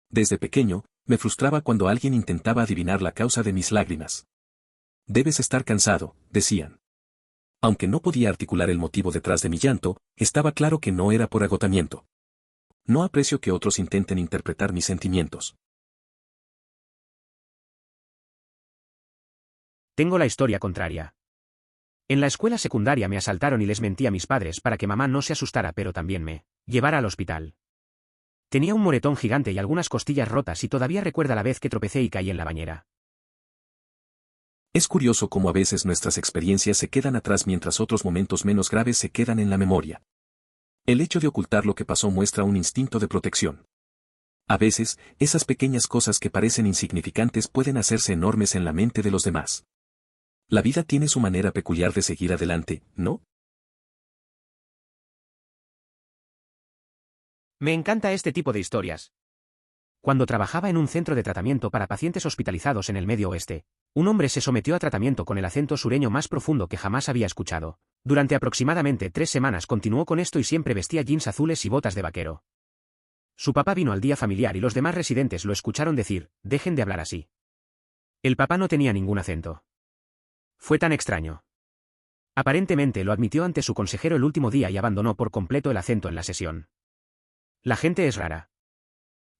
Desde pequeño, me frustraba cuando alguien intentaba adivinar la causa de mis lágrimas. Debes estar cansado, decían. Aunque no podía articular el motivo detrás de mi llanto, estaba claro que no era por agotamiento. No aprecio que otros intenten interpretar mis sentimientos. Tengo la historia contraria. En la escuela secundaria me asaltaron y les mentí a mis padres para que mamá no se asustara, pero también me llevara al hospital. Tenía un moretón gigante y algunas costillas rotas y todavía recuerda la vez que tropecé y caí en la bañera. Es curioso cómo a veces nuestras experiencias se quedan atrás mientras otros momentos menos graves se quedan en la memoria. El hecho de ocultar lo que pasó muestra un instinto de protección. A veces, esas pequeñas cosas que parecen insignificantes pueden hacerse enormes en la mente de los demás. La vida tiene su manera peculiar de seguir adelante, ¿no? Me encanta este tipo de historias. Cuando trabajaba en un centro de tratamiento para pacientes hospitalizados en el Medio Oeste, un hombre se sometió a tratamiento con el acento sureño más profundo que jamás había escuchado. Durante aproximadamente 3 semanas continuó con esto y siempre vestía jeans azules y botas de vaquero. Su papá vino al día familiar y los demás residentes lo escucharon decir, dejen de hablar así. El papá no tenía ningún acento. Fue tan extraño. Aparentemente lo admitió ante su consejero el último día y abandonó por completo el acento en la sesión. La gente es rara.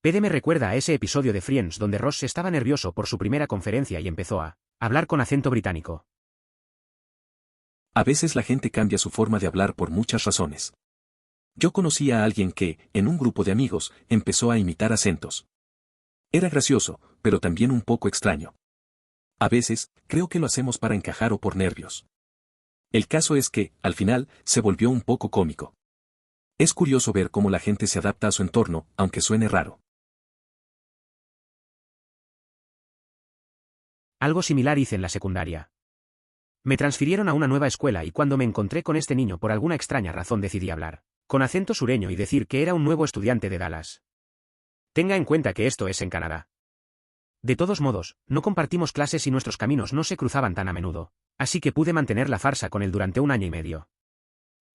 PD me recuerda a ese episodio de Friends donde Ross estaba nervioso por su primera conferencia y empezó a hablar con acento británico. A veces la gente cambia su forma de hablar por muchas razones. Yo conocí a alguien que, en un grupo de amigos, empezó a imitar acentos. Era gracioso, pero también un poco extraño. A veces, creo que lo hacemos para encajar o por nervios. El caso es que, al final, se volvió un poco cómico. Es curioso ver cómo la gente se adapta a su entorno, aunque suene raro. Algo similar hice en la secundaria. Me transfirieron a una nueva escuela y cuando me encontré con este niño por alguna extraña razón decidí hablar con acento sureño y decir que era un nuevo estudiante de Dallas. Tenga en cuenta que esto es en Canadá. De todos modos, no compartimos clases y nuestros caminos no se cruzaban tan a menudo, así que pude mantener la farsa con él durante 1 año y medio.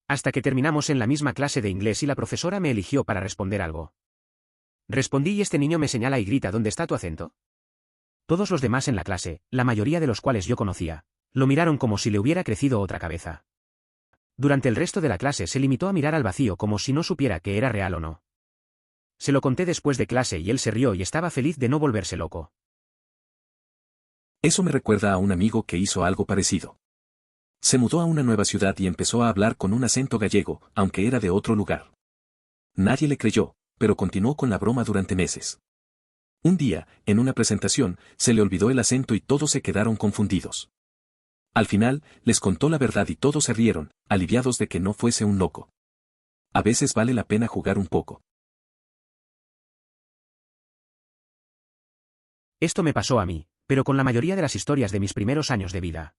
Hasta que terminamos en la misma clase de inglés y la profesora me eligió para responder algo. Respondí y este niño me señala y grita: ¿dónde está tu acento? Todos los demás en la clase, la mayoría de los cuales yo conocía, lo miraron como si le hubiera crecido otra cabeza. Durante el resto de la clase se limitó a mirar al vacío como si no supiera que era real o no. Se lo conté después de clase y él se rió y estaba feliz de no volverse loco. Eso me recuerda a un amigo que hizo algo parecido. Se mudó a una nueva ciudad y empezó a hablar con un acento gallego, aunque era de otro lugar. Nadie le creyó, pero continuó con la broma durante meses. Un día, en una presentación, se le olvidó el acento y todos se quedaron confundidos. Al final, les contó la verdad y todos se rieron, aliviados de que no fuese un loco. A veces vale la pena jugar un poco. Esto me pasó a mí, pero con la mayoría de las historias de mis primeros años de vida.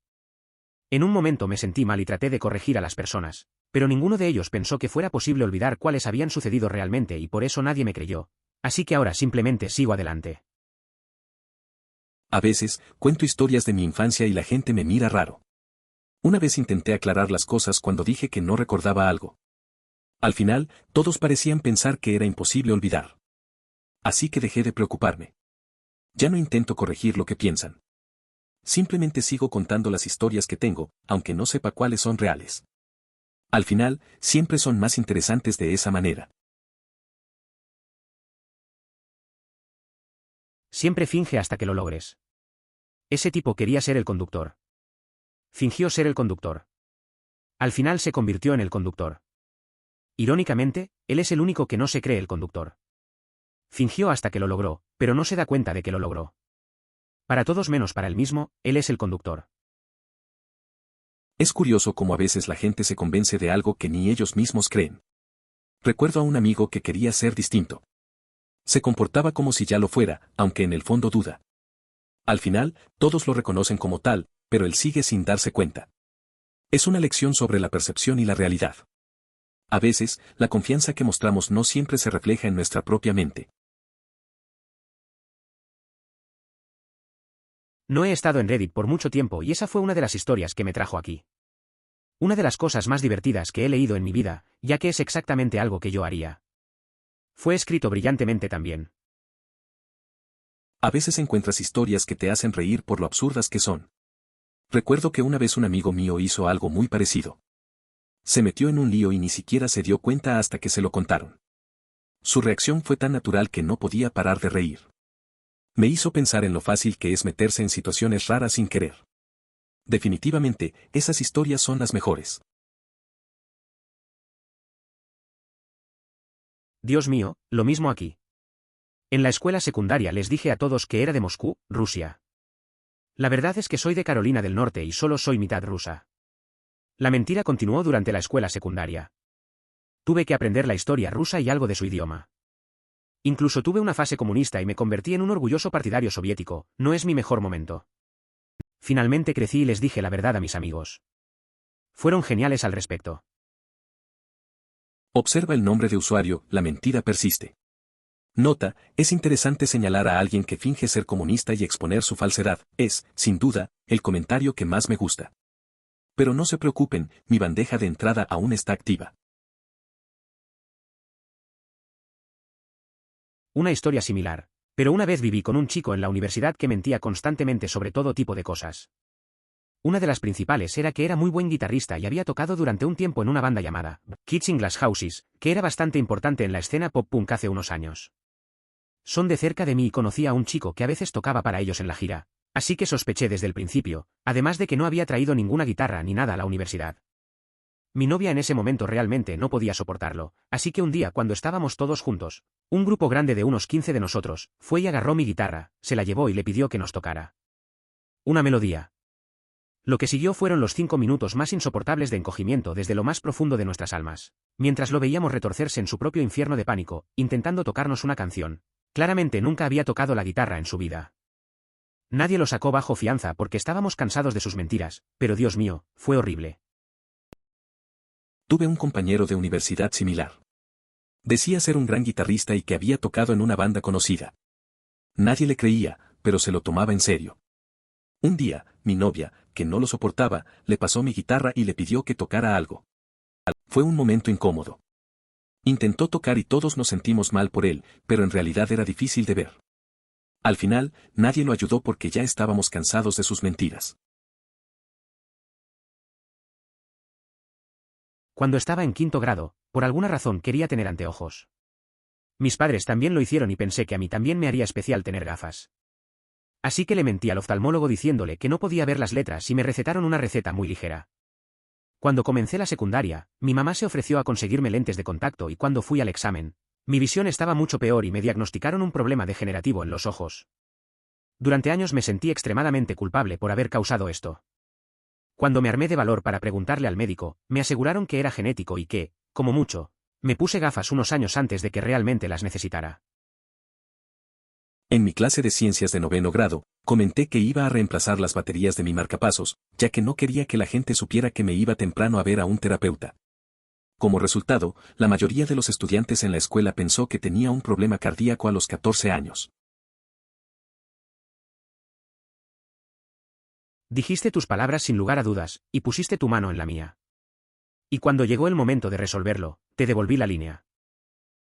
En un momento me sentí mal y traté de corregir a las personas, pero ninguno de ellos pensó que fuera posible olvidar cuáles habían sucedido realmente y por eso nadie me creyó, así que ahora simplemente sigo adelante. A veces, cuento historias de mi infancia y la gente me mira raro. Una vez intenté aclarar las cosas cuando dije que no recordaba algo. Al final, todos parecían pensar que era imposible olvidar. Así que dejé de preocuparme. Ya no intento corregir lo que piensan. Simplemente sigo contando las historias que tengo, aunque no sepa cuáles son reales. Al final, siempre son más interesantes de esa manera. Siempre finge hasta que lo logres. Ese tipo quería ser el conductor. Fingió ser el conductor. Al final se convirtió en el conductor. Irónicamente, él es el único que no se cree el conductor. Fingió hasta que lo logró, pero no se da cuenta de que lo logró. Para todos menos para él mismo, él es el conductor. Es curioso cómo a veces la gente se convence de algo que ni ellos mismos creen. Recuerdo a un amigo que quería ser distinto. Se comportaba como si ya lo fuera, aunque en el fondo duda. Al final, todos lo reconocen como tal, pero él sigue sin darse cuenta. Es una lección sobre la percepción y la realidad. A veces, la confianza que mostramos no siempre se refleja en nuestra propia mente. No he estado en Reddit por mucho tiempo y esa fue una de las historias que me trajo aquí. Una de las cosas más divertidas que he leído en mi vida, ya que es exactamente algo que yo haría. Fue escrito brillantemente también. A veces encuentras historias que te hacen reír por lo absurdas que son. Recuerdo que una vez un amigo mío hizo algo muy parecido. Se metió en un lío y ni siquiera se dio cuenta hasta que se lo contaron. Su reacción fue tan natural que no podía parar de reír. Me hizo pensar en lo fácil que es meterse en situaciones raras sin querer. Definitivamente, esas historias son las mejores. Dios mío, lo mismo aquí. En la escuela secundaria les dije a todos que era de Moscú, Rusia. La verdad es que soy de Carolina del Norte y solo soy mitad rusa. La mentira continuó durante la escuela secundaria. Tuve que aprender la historia rusa y algo de su idioma. Incluso tuve una fase comunista y me convertí en un orgulloso partidario soviético, no es mi mejor momento. Finalmente crecí y les dije la verdad a mis amigos. Fueron geniales al respecto. Observa el nombre de usuario, la mentira persiste. Nota, es interesante señalar a alguien que finge ser comunista y exponer su falsedad, es, sin duda, el comentario que más me gusta. Pero no se preocupen, mi bandeja de entrada aún está activa. Una historia similar, pero una vez viví con un chico en la universidad que mentía constantemente sobre todo tipo de cosas. Una de las principales era que era muy buen guitarrista y había tocado durante un tiempo en una banda llamada Kitchen Glass Houses, que era bastante importante en la escena pop-punk hace unos años. Son de cerca de mí y conocí a un chico que a veces tocaba para ellos en la gira, así que sospeché desde el principio, además de que no había traído ninguna guitarra ni nada a la universidad. Mi novia en ese momento realmente no podía soportarlo, así que un día cuando estábamos todos juntos, un grupo grande de unos 15 de nosotros, fue y agarró mi guitarra, se la llevó y le pidió que nos tocara una melodía. Lo que siguió fueron los 5 minutos más insoportables de encogimiento desde lo más profundo de nuestras almas, mientras lo veíamos retorcerse en su propio infierno de pánico, intentando tocarnos una canción. Claramente nunca había tocado la guitarra en su vida. Nadie lo sacó bajo fianza porque estábamos cansados de sus mentiras, pero Dios mío, fue horrible. Tuve un compañero de universidad similar. Decía ser un gran guitarrista y que había tocado en una banda conocida. Nadie le creía, pero se lo tomaba en serio. Un día, mi novia, que no lo soportaba, le pasó mi guitarra y le pidió que tocara algo. Fue un momento incómodo. Intentó tocar y todos nos sentimos mal por él, pero en realidad era difícil de ver. Al final, nadie lo ayudó porque ya estábamos cansados de sus mentiras. Cuando estaba en quinto grado, por alguna razón quería tener anteojos. Mis padres también lo hicieron y pensé que a mí también me haría especial tener gafas. Así que le mentí al oftalmólogo diciéndole que no podía ver las letras y me recetaron una receta muy ligera. Cuando comencé la secundaria, mi mamá se ofreció a conseguirme lentes de contacto y cuando fui al examen, mi visión estaba mucho peor y me diagnosticaron un problema degenerativo en los ojos. Durante años me sentí extremadamente culpable por haber causado esto. Cuando me armé de valor para preguntarle al médico, me aseguraron que era genético y que, como mucho, me puse gafas unos años antes de que realmente las necesitara. En mi clase de ciencias de 9º grado, comenté que iba a reemplazar las baterías de mi marcapasos, ya que no quería que la gente supiera que me iba temprano a ver a un terapeuta. Como resultado, la mayoría de los estudiantes en la escuela pensó que tenía un problema cardíaco a los 14 años. Dijiste tus palabras sin lugar a dudas, y pusiste tu mano en la mía. Y cuando llegó el momento de resolverlo, te devolví la línea.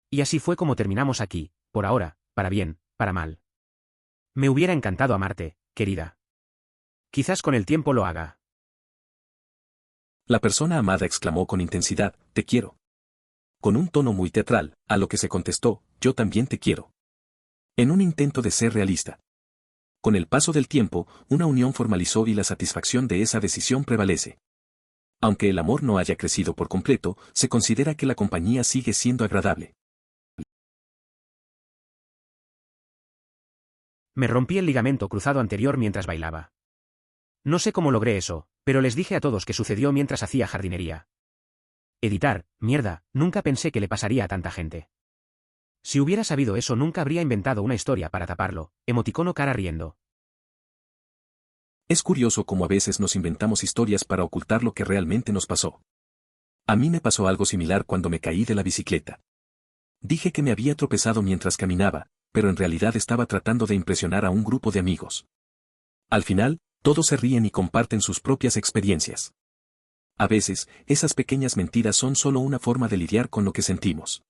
Y así fue como terminamos aquí, por ahora, para bien, para mal. Me hubiera encantado amarte, querida. Quizás con el tiempo lo haga. La persona amada exclamó con intensidad, te quiero. Con un tono muy teatral, a lo que se contestó, yo también te quiero. En un intento de ser realista. Con el paso del tiempo, una unión formalizó y la satisfacción de esa decisión prevalece. Aunque el amor no haya crecido por completo, se considera que la compañía sigue siendo agradable. Me rompí el ligamento cruzado anterior mientras bailaba. No sé cómo logré eso, pero les dije a todos que sucedió mientras hacía jardinería. Editar, mierda, nunca pensé que le pasaría a tanta gente. Si hubiera sabido eso nunca habría inventado una historia para taparlo, emoticono cara riendo. Es curioso cómo a veces nos inventamos historias para ocultar lo que realmente nos pasó. A mí me pasó algo similar cuando me caí de la bicicleta. Dije que me había tropezado mientras caminaba, pero en realidad estaba tratando de impresionar a un grupo de amigos. Al final, todos se ríen y comparten sus propias experiencias. A veces, esas pequeñas mentiras son solo una forma de lidiar con lo que sentimos.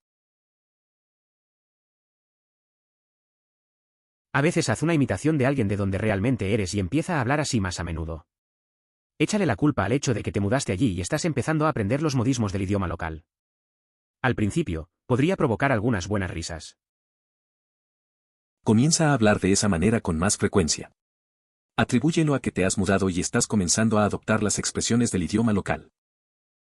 A veces haz una imitación de alguien de donde realmente eres y empieza a hablar así más a menudo. Échale la culpa al hecho de que te mudaste allí y estás empezando a aprender los modismos del idioma local. Al principio, podría provocar algunas buenas risas. Comienza a hablar de esa manera con más frecuencia. Atribúyelo a que te has mudado y estás comenzando a adoptar las expresiones del idioma local.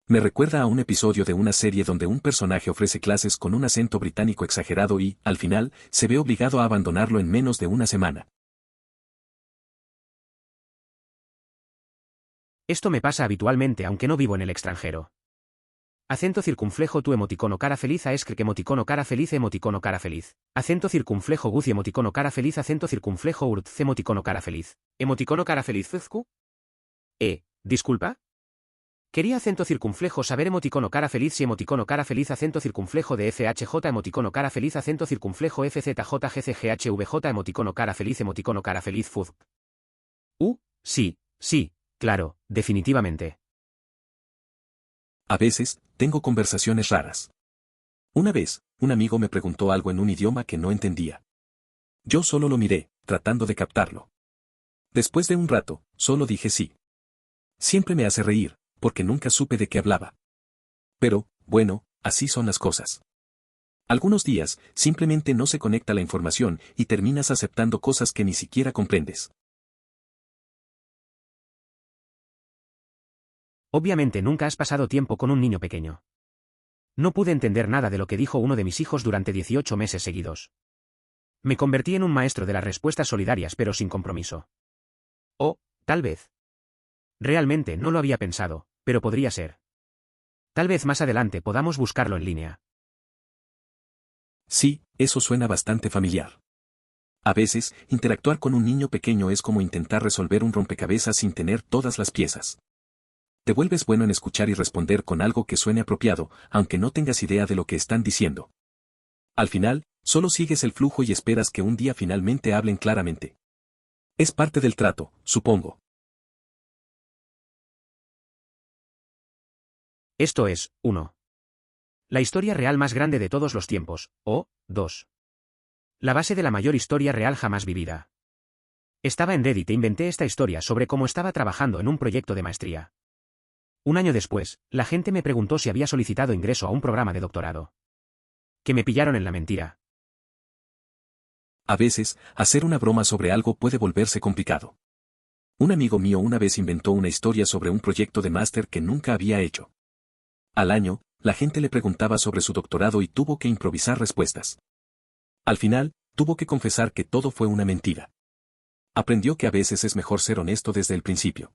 Me recuerda a un episodio de una serie donde un personaje ofrece clases con un acento británico exagerado y, al final, se ve obligado a abandonarlo en menos de una semana. Esto me pasa habitualmente aunque no vivo en el extranjero. Acento circunflejo tu emoticono cara feliz a escric emoticono cara feliz emoticono cara feliz. Acento circunflejo guz emoticono cara feliz acento circunflejo urtz emoticono cara feliz. Emoticono cara feliz zuzku. Disculpa. Quería acento circunflejo saber emoticono cara feliz si emoticono cara feliz acento circunflejo de FHJ emoticono cara feliz acento circunflejo FZJGCGHVJ emoticono cara feliz fuzz. Sí, claro, definitivamente. A veces, tengo conversaciones raras. Una vez, un amigo me preguntó algo en un idioma que no entendía. Yo solo lo miré, tratando de captarlo. Después de un rato, solo dije sí. Siempre me hace reír, porque nunca supe de qué hablaba. Pero, bueno, así son las cosas. Algunos días, simplemente no se conecta la información y terminas aceptando cosas que ni siquiera comprendes. Obviamente nunca has pasado tiempo con un niño pequeño. No pude entender nada de lo que dijo uno de mis hijos durante 18 meses seguidos. Me convertí en un maestro de las respuestas solidarias pero sin compromiso. O, tal vez. Realmente no lo había pensado, pero podría ser. Tal vez más adelante podamos buscarlo en línea. Sí, eso suena bastante familiar. A veces, interactuar con un niño pequeño es como intentar resolver un rompecabezas sin tener todas las piezas. Te vuelves bueno en escuchar y responder con algo que suene apropiado, aunque no tengas idea de lo que están diciendo. Al final, solo sigues el flujo y esperas que un día finalmente hablen claramente. Es parte del trato, supongo. Esto es, 1. La historia real más grande de todos los tiempos, o, 2. La base de la mayor historia real jamás vivida. Estaba en Reddit e inventé esta historia sobre cómo estaba trabajando en un proyecto de maestría. Un año después, la gente me preguntó si había solicitado ingreso a un programa de doctorado. Que me pillaron en la mentira. A veces, hacer una broma sobre algo puede volverse complicado. Un amigo mío una vez inventó una historia sobre un proyecto de máster que nunca había hecho. Al año, la gente le preguntaba sobre su doctorado y tuvo que improvisar respuestas. Al final, tuvo que confesar que todo fue una mentira. Aprendió que a veces es mejor ser honesto desde el principio.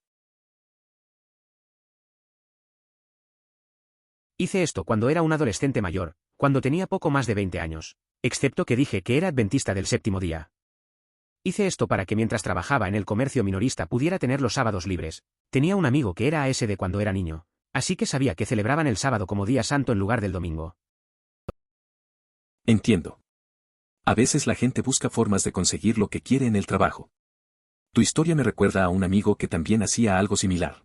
Hice esto cuando era un adolescente mayor, cuando tenía poco más de 20 años, excepto que dije que era adventista del séptimo día. Hice esto para que mientras trabajaba en el comercio minorista pudiera tener los sábados libres. Tenía un amigo que era ASD cuando era niño, así que sabía que celebraban el sábado como día santo en lugar del domingo. Entiendo. A veces la gente busca formas de conseguir lo que quiere en el trabajo. Tu historia me recuerda a un amigo que también hacía algo similar.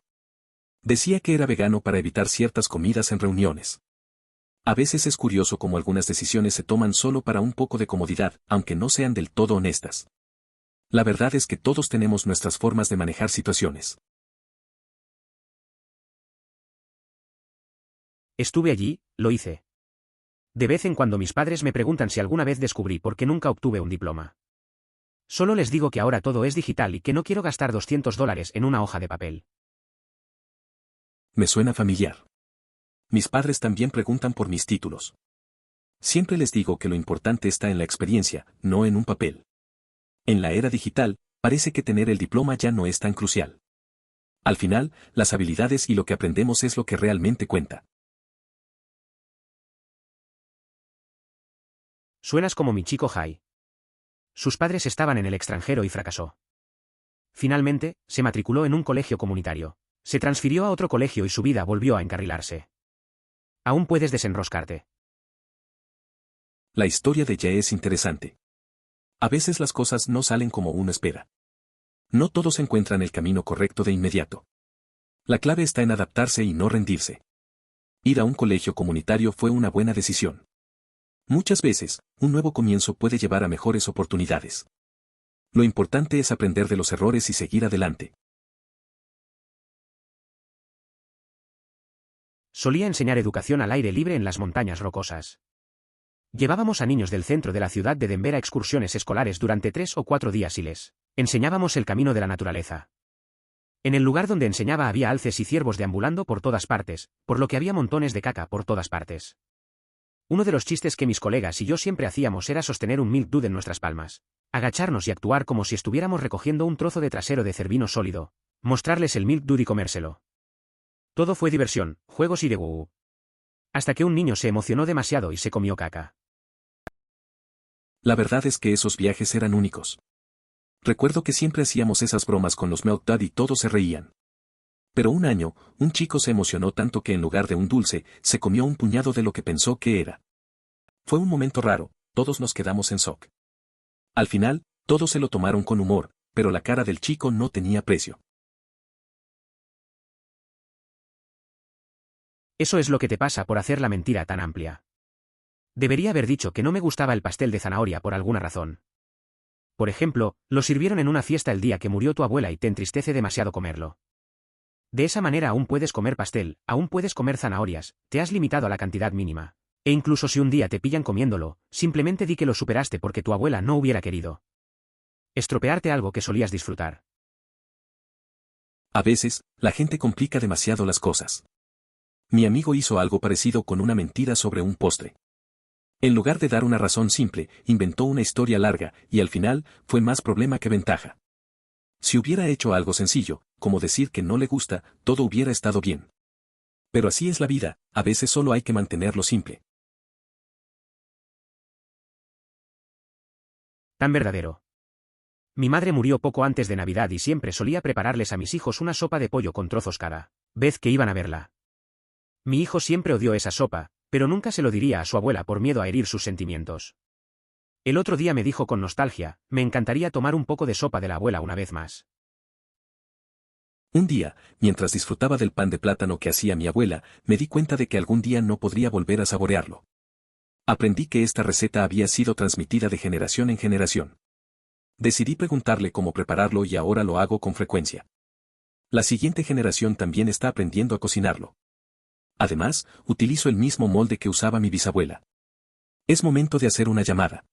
Decía que era vegano para evitar ciertas comidas en reuniones. A veces es curioso cómo algunas decisiones se toman solo para un poco de comodidad, aunque no sean del todo honestas. La verdad es que todos tenemos nuestras formas de manejar situaciones. Estuve allí, lo hice. De vez en cuando mis padres me preguntan si alguna vez descubrí por qué nunca obtuve un diploma. Solo les digo que ahora todo es digital y que no quiero gastar $200 en una hoja de papel. Me suena familiar. Mis padres también preguntan por mis títulos. Siempre les digo que lo importante está en la experiencia, no en un papel. En la era digital, parece que tener el diploma ya no es tan crucial. Al final, las habilidades y lo que aprendemos es lo que realmente cuenta. Suenas como mi chico Jai. Sus padres estaban en el extranjero y fracasó. Finalmente, se matriculó en un colegio comunitario. Se transfirió a otro colegio y su vida volvió a encarrilarse. Aún puedes desenroscarte. La historia de Jay es interesante. A veces las cosas no salen como uno espera. No todos encuentran el camino correcto de inmediato. La clave está en adaptarse y no rendirse. Ir a un colegio comunitario fue una buena decisión. Muchas veces, un nuevo comienzo puede llevar a mejores oportunidades. Lo importante es aprender de los errores y seguir adelante. Solía enseñar educación al aire libre en las montañas rocosas. Llevábamos a niños del centro de la ciudad de Denver a excursiones escolares durante 3 o 4 días y les enseñábamos el camino de la naturaleza. En el lugar donde enseñaba había alces y ciervos deambulando por todas partes, por lo que había montones de caca por todas partes. Uno de los chistes que mis colegas y yo siempre hacíamos era sostener un milk dud en nuestras palmas, agacharnos y actuar como si estuviéramos recogiendo un trozo de trasero de cervino sólido, mostrarles el milk dud y comérselo. Todo fue diversión, juegos y de guau. Hasta que un niño se emocionó demasiado y se comió caca. La verdad es que esos viajes eran únicos. Recuerdo que siempre hacíamos esas bromas con los milk dud y todos se reían. Pero un año, un chico se emocionó tanto que en lugar de un dulce, se comió un puñado de lo que pensó que era. Fue un momento raro, todos nos quedamos en shock. Al final, todos se lo tomaron con humor, pero la cara del chico no tenía precio. Eso es lo que te pasa por hacer la mentira tan amplia. Debería haber dicho que no me gustaba el pastel de zanahoria por alguna razón. Por ejemplo, lo sirvieron en una fiesta el día que murió tu abuela y te entristece demasiado comerlo. De esa manera aún puedes comer pastel, aún puedes comer zanahorias, te has limitado a la cantidad mínima. E incluso si un día te pillan comiéndolo, simplemente di que lo superaste porque tu abuela no hubiera querido estropearte algo que solías disfrutar. A veces, la gente complica demasiado las cosas. Mi amigo hizo algo parecido con una mentira sobre un postre. En lugar de dar una razón simple, inventó una historia larga, y al final, fue más problema que ventaja. Si hubiera hecho algo sencillo, como decir que no le gusta, todo hubiera estado bien. Pero así es la vida, a veces solo hay que mantenerlo simple. Tan verdadero. Mi madre murió poco antes de Navidad y siempre solía prepararles a mis hijos una sopa de pollo con trozos cada vez que iban a verla. Mi hijo siempre odió esa sopa, pero nunca se lo diría a su abuela por miedo a herir sus sentimientos. El otro día me dijo con nostalgia, me encantaría tomar un poco de sopa de la abuela una vez más. Un día, mientras disfrutaba del pan de plátano que hacía mi abuela, me di cuenta de que algún día no podría volver a saborearlo. Aprendí que esta receta había sido transmitida de generación en generación. Decidí preguntarle cómo prepararlo y ahora lo hago con frecuencia. La siguiente generación también está aprendiendo a cocinarlo. Además, utilizo el mismo molde que usaba mi bisabuela. Es momento de hacer una llamada.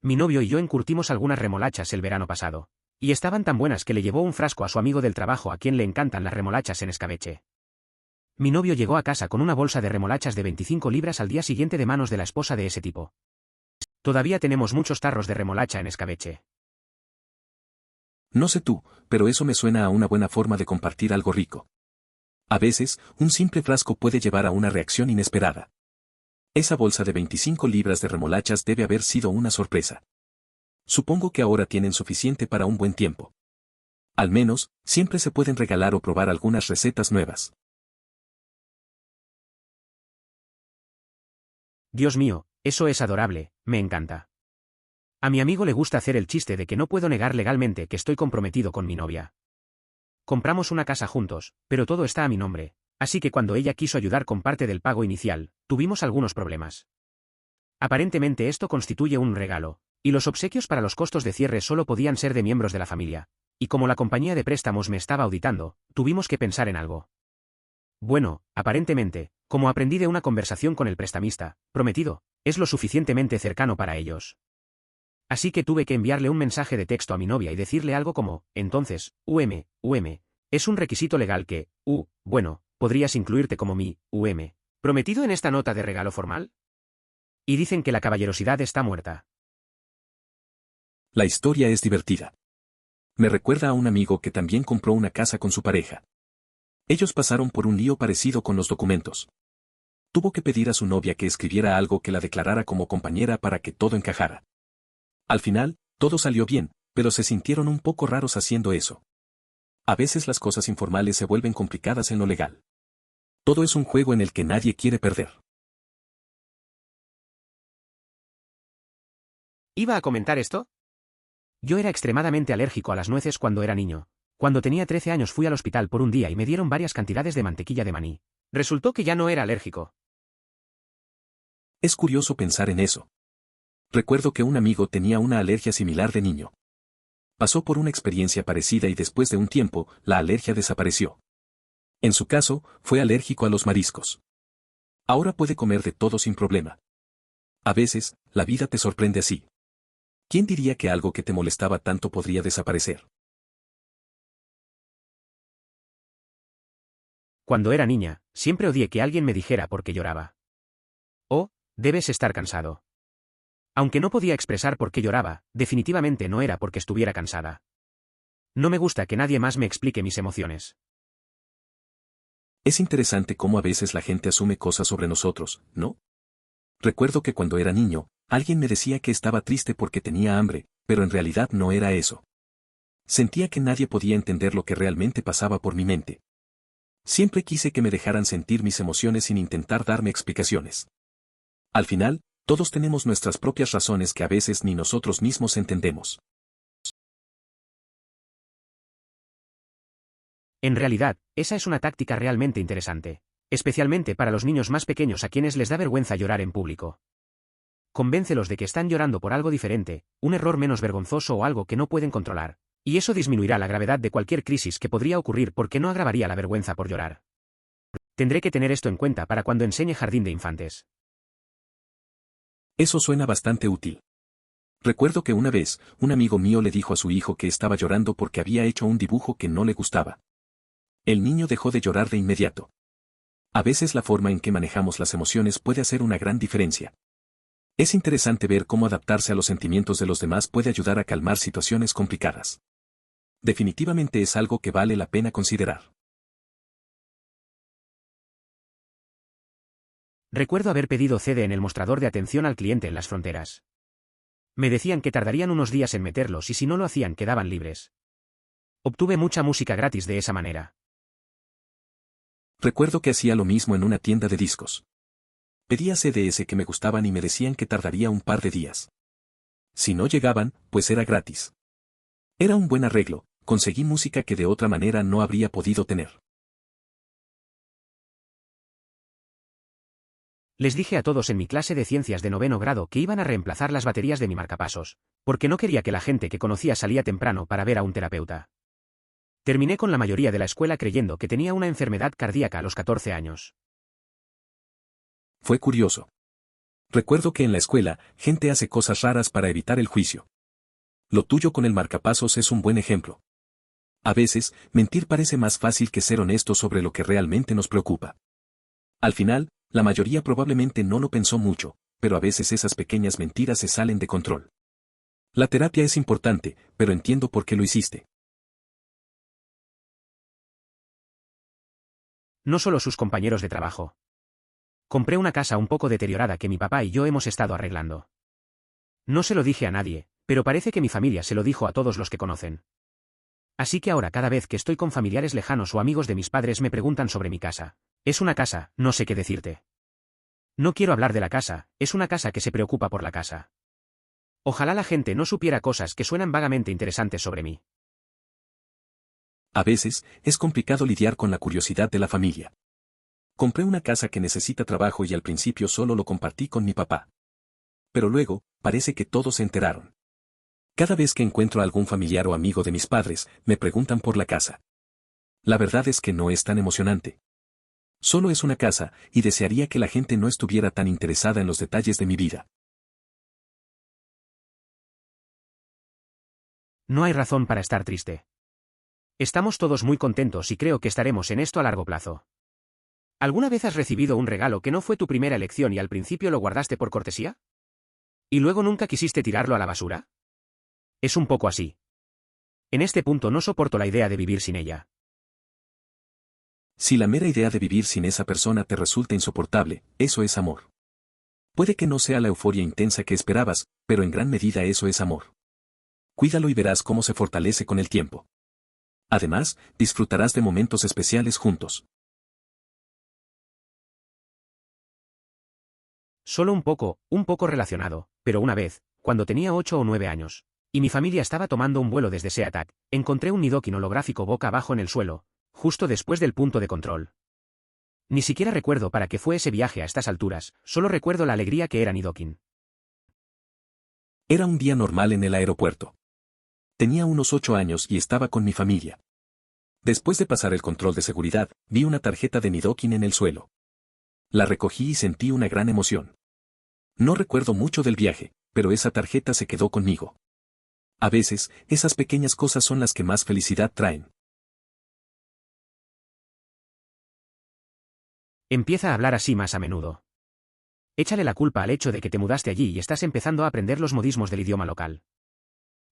Mi novio y yo encurtimos algunas remolachas el verano pasado. Y estaban tan buenas que le llevó un frasco a su amigo del trabajo a quien le encantan las remolachas en escabeche. Mi novio llegó a casa con una bolsa de remolachas de 25 libras al día siguiente de manos de la esposa de ese tipo. Todavía tenemos muchos tarros de remolacha en escabeche. No sé tú, pero eso me suena a una buena forma de compartir algo rico. A veces, un simple frasco puede llevar a una reacción inesperada. Esa bolsa de 25 libras de remolachas debe haber sido una sorpresa. Supongo que ahora tienen suficiente para un buen tiempo. Al menos, siempre se pueden regalar o probar algunas recetas nuevas. Dios mío, eso es adorable, me encanta. A mi amigo le gusta hacer el chiste de que no puedo negar legalmente que estoy comprometido con mi novia. Compramos una casa juntos, pero todo está a mi nombre, así que cuando ella quiso ayudar con parte del pago inicial, tuvimos algunos problemas. Aparentemente esto constituye un regalo, y los obsequios para los costos de cierre solo podían ser de miembros de la familia, y como la compañía de préstamos me estaba auditando, tuvimos que pensar en algo. Bueno, aparentemente, como aprendí de una conversación con el prestamista, prometido, es lo suficientemente cercano para ellos. Así que tuve que enviarle un mensaje de texto a mi novia y decirle algo como, entonces, es un requisito legal que, bueno, podrías incluirte como mi, prometido en esta nota de regalo formal. Y dicen que la caballerosidad está muerta. La historia es divertida. Me recuerda a un amigo que también compró una casa con su pareja. Ellos pasaron por un lío parecido con los documentos. Tuvo que pedir a su novia que escribiera algo que la declarara como compañera para que todo encajara. Al final, todo salió bien, pero se sintieron un poco raros haciendo eso. A veces las cosas informales se vuelven complicadas en lo legal. Todo es un juego en el que nadie quiere perder. ¿Iba a comentar esto? Yo era extremadamente alérgico a las nueces cuando era niño. Cuando tenía 13 años fui al hospital por un día y me dieron varias cantidades de mantequilla de maní. Resultó que ya no era alérgico. Es curioso pensar en eso. Recuerdo que un amigo tenía una alergia similar de niño. Pasó por una experiencia parecida y después de un tiempo, la alergia desapareció. En su caso, fue alérgico a los mariscos. Ahora puede comer de todo sin problema. A veces, la vida te sorprende así. ¿Quién diría que algo que te molestaba tanto podría desaparecer? Cuando era niña, siempre odié que alguien me dijera por qué lloraba. Oh, debes estar cansado. Aunque no podía expresar por qué lloraba, definitivamente no era porque estuviera cansada. No me gusta que nadie más me explique mis emociones. Es interesante cómo a veces la gente asume cosas sobre nosotros, ¿no? Recuerdo que cuando era niño, alguien me decía que estaba triste porque tenía hambre, pero en realidad no era eso. Sentía que nadie podía entender lo que realmente pasaba por mi mente. Siempre quise que me dejaran sentir mis emociones sin intentar darme explicaciones. Al final, todos tenemos nuestras propias razones que a veces ni nosotros mismos entendemos. En realidad, esa es una táctica realmente interesante, especialmente para los niños más pequeños a quienes les da vergüenza llorar en público. Convéncelos de que están llorando por algo diferente, un error menos vergonzoso o algo que no pueden controlar, y eso disminuirá la gravedad de cualquier crisis que podría ocurrir porque no agravaría la vergüenza por llorar. Tendré que tener esto en cuenta para cuando enseñe jardín de infantes. Eso suena bastante útil. Recuerdo que una vez, un amigo mío le dijo a su hijo que estaba llorando porque había hecho un dibujo que no le gustaba. El niño dejó de llorar de inmediato. A veces la forma en que manejamos las emociones puede hacer una gran diferencia. Es interesante ver cómo adaptarse a los sentimientos de los demás puede ayudar a calmar situaciones complicadas. Definitivamente es algo que vale la pena considerar. Recuerdo haber pedido CD en el mostrador de atención al cliente en las fronteras. Me decían que tardarían unos días en meterlos y si no lo hacían quedaban libres. Obtuve mucha música gratis de esa manera. Recuerdo que hacía lo mismo en una tienda de discos. Pedía CDs que me gustaban y me decían que tardaría un par de días. Si no llegaban, pues era gratis. Era un buen arreglo, conseguí música que de otra manera no habría podido tener. Les dije a todos en mi clase de ciencias de 9º grado que iban a reemplazar las baterías de mi marcapasos, porque no quería que la gente que conocía salía temprano para ver a un terapeuta. Terminé con la mayoría de la escuela creyendo que tenía una enfermedad cardíaca a los 14 años. Fue curioso. Recuerdo que en la escuela, gente hace cosas raras para evitar el juicio. Lo tuyo con el marcapasos es un buen ejemplo. A veces, mentir parece más fácil que ser honesto sobre lo que realmente nos preocupa. Al final, la mayoría probablemente no lo pensó mucho, pero a veces esas pequeñas mentiras se salen de control. La terapia es importante, pero entiendo por qué lo hiciste. No solo sus compañeros de trabajo. Compré una casa un poco deteriorada que mi papá y yo hemos estado arreglando. No se lo dije a nadie, pero parece que mi familia se lo dijo a todos los que conocen. Así que ahora cada vez que estoy con familiares lejanos o amigos de mis padres me preguntan sobre mi casa. Es una casa, no sé qué decirte. No quiero hablar de la casa, es una casa que se preocupa por la casa. Ojalá la gente no supiera cosas que suenan vagamente interesantes sobre mí. A veces, es complicado lidiar con la curiosidad de la familia. Compré una casa que necesita trabajo y al principio solo lo compartí con mi papá. Pero luego, parece que todos se enteraron. Cada vez que encuentro a algún familiar o amigo de mis padres, me preguntan por la casa. La verdad es que no es tan emocionante. Solo es una casa, y desearía que la gente no estuviera tan interesada en los detalles de mi vida. No hay razón para estar triste. Estamos todos muy contentos y creo que estaremos en esto a largo plazo. ¿Alguna vez has recibido un regalo que no fue tu primera elección y al principio lo guardaste por cortesía? ¿Y luego nunca quisiste tirarlo a la basura? Es un poco así. En este punto no soporto la idea de vivir sin ella. Si la mera idea de vivir sin esa persona te resulta insoportable, eso es amor. Puede que no sea la euforia intensa que esperabas, pero en gran medida eso es amor. Cuídalo y verás cómo se fortalece con el tiempo. Además, disfrutarás de momentos especiales juntos. Solo un poco relacionado, pero una vez, cuando tenía 8 o 9 años, y mi familia estaba tomando un vuelo desde SeaTac, encontré un Nidoking holográfico boca abajo en el suelo, justo después del punto de control. Ni siquiera recuerdo para qué fue ese viaje a estas alturas, solo recuerdo la alegría que era Nidoking. Era un día normal en el aeropuerto. Tenía unos 8 años y estaba con mi familia. Después de pasar el control de seguridad, vi una tarjeta de Nidoking en el suelo. La recogí y sentí una gran emoción. No recuerdo mucho del viaje, pero esa tarjeta se quedó conmigo. A veces, esas pequeñas cosas son las que más felicidad traen. Empieza a hablar así más a menudo. Échale la culpa al hecho de que te mudaste allí y estás empezando a aprender los modismos del idioma local.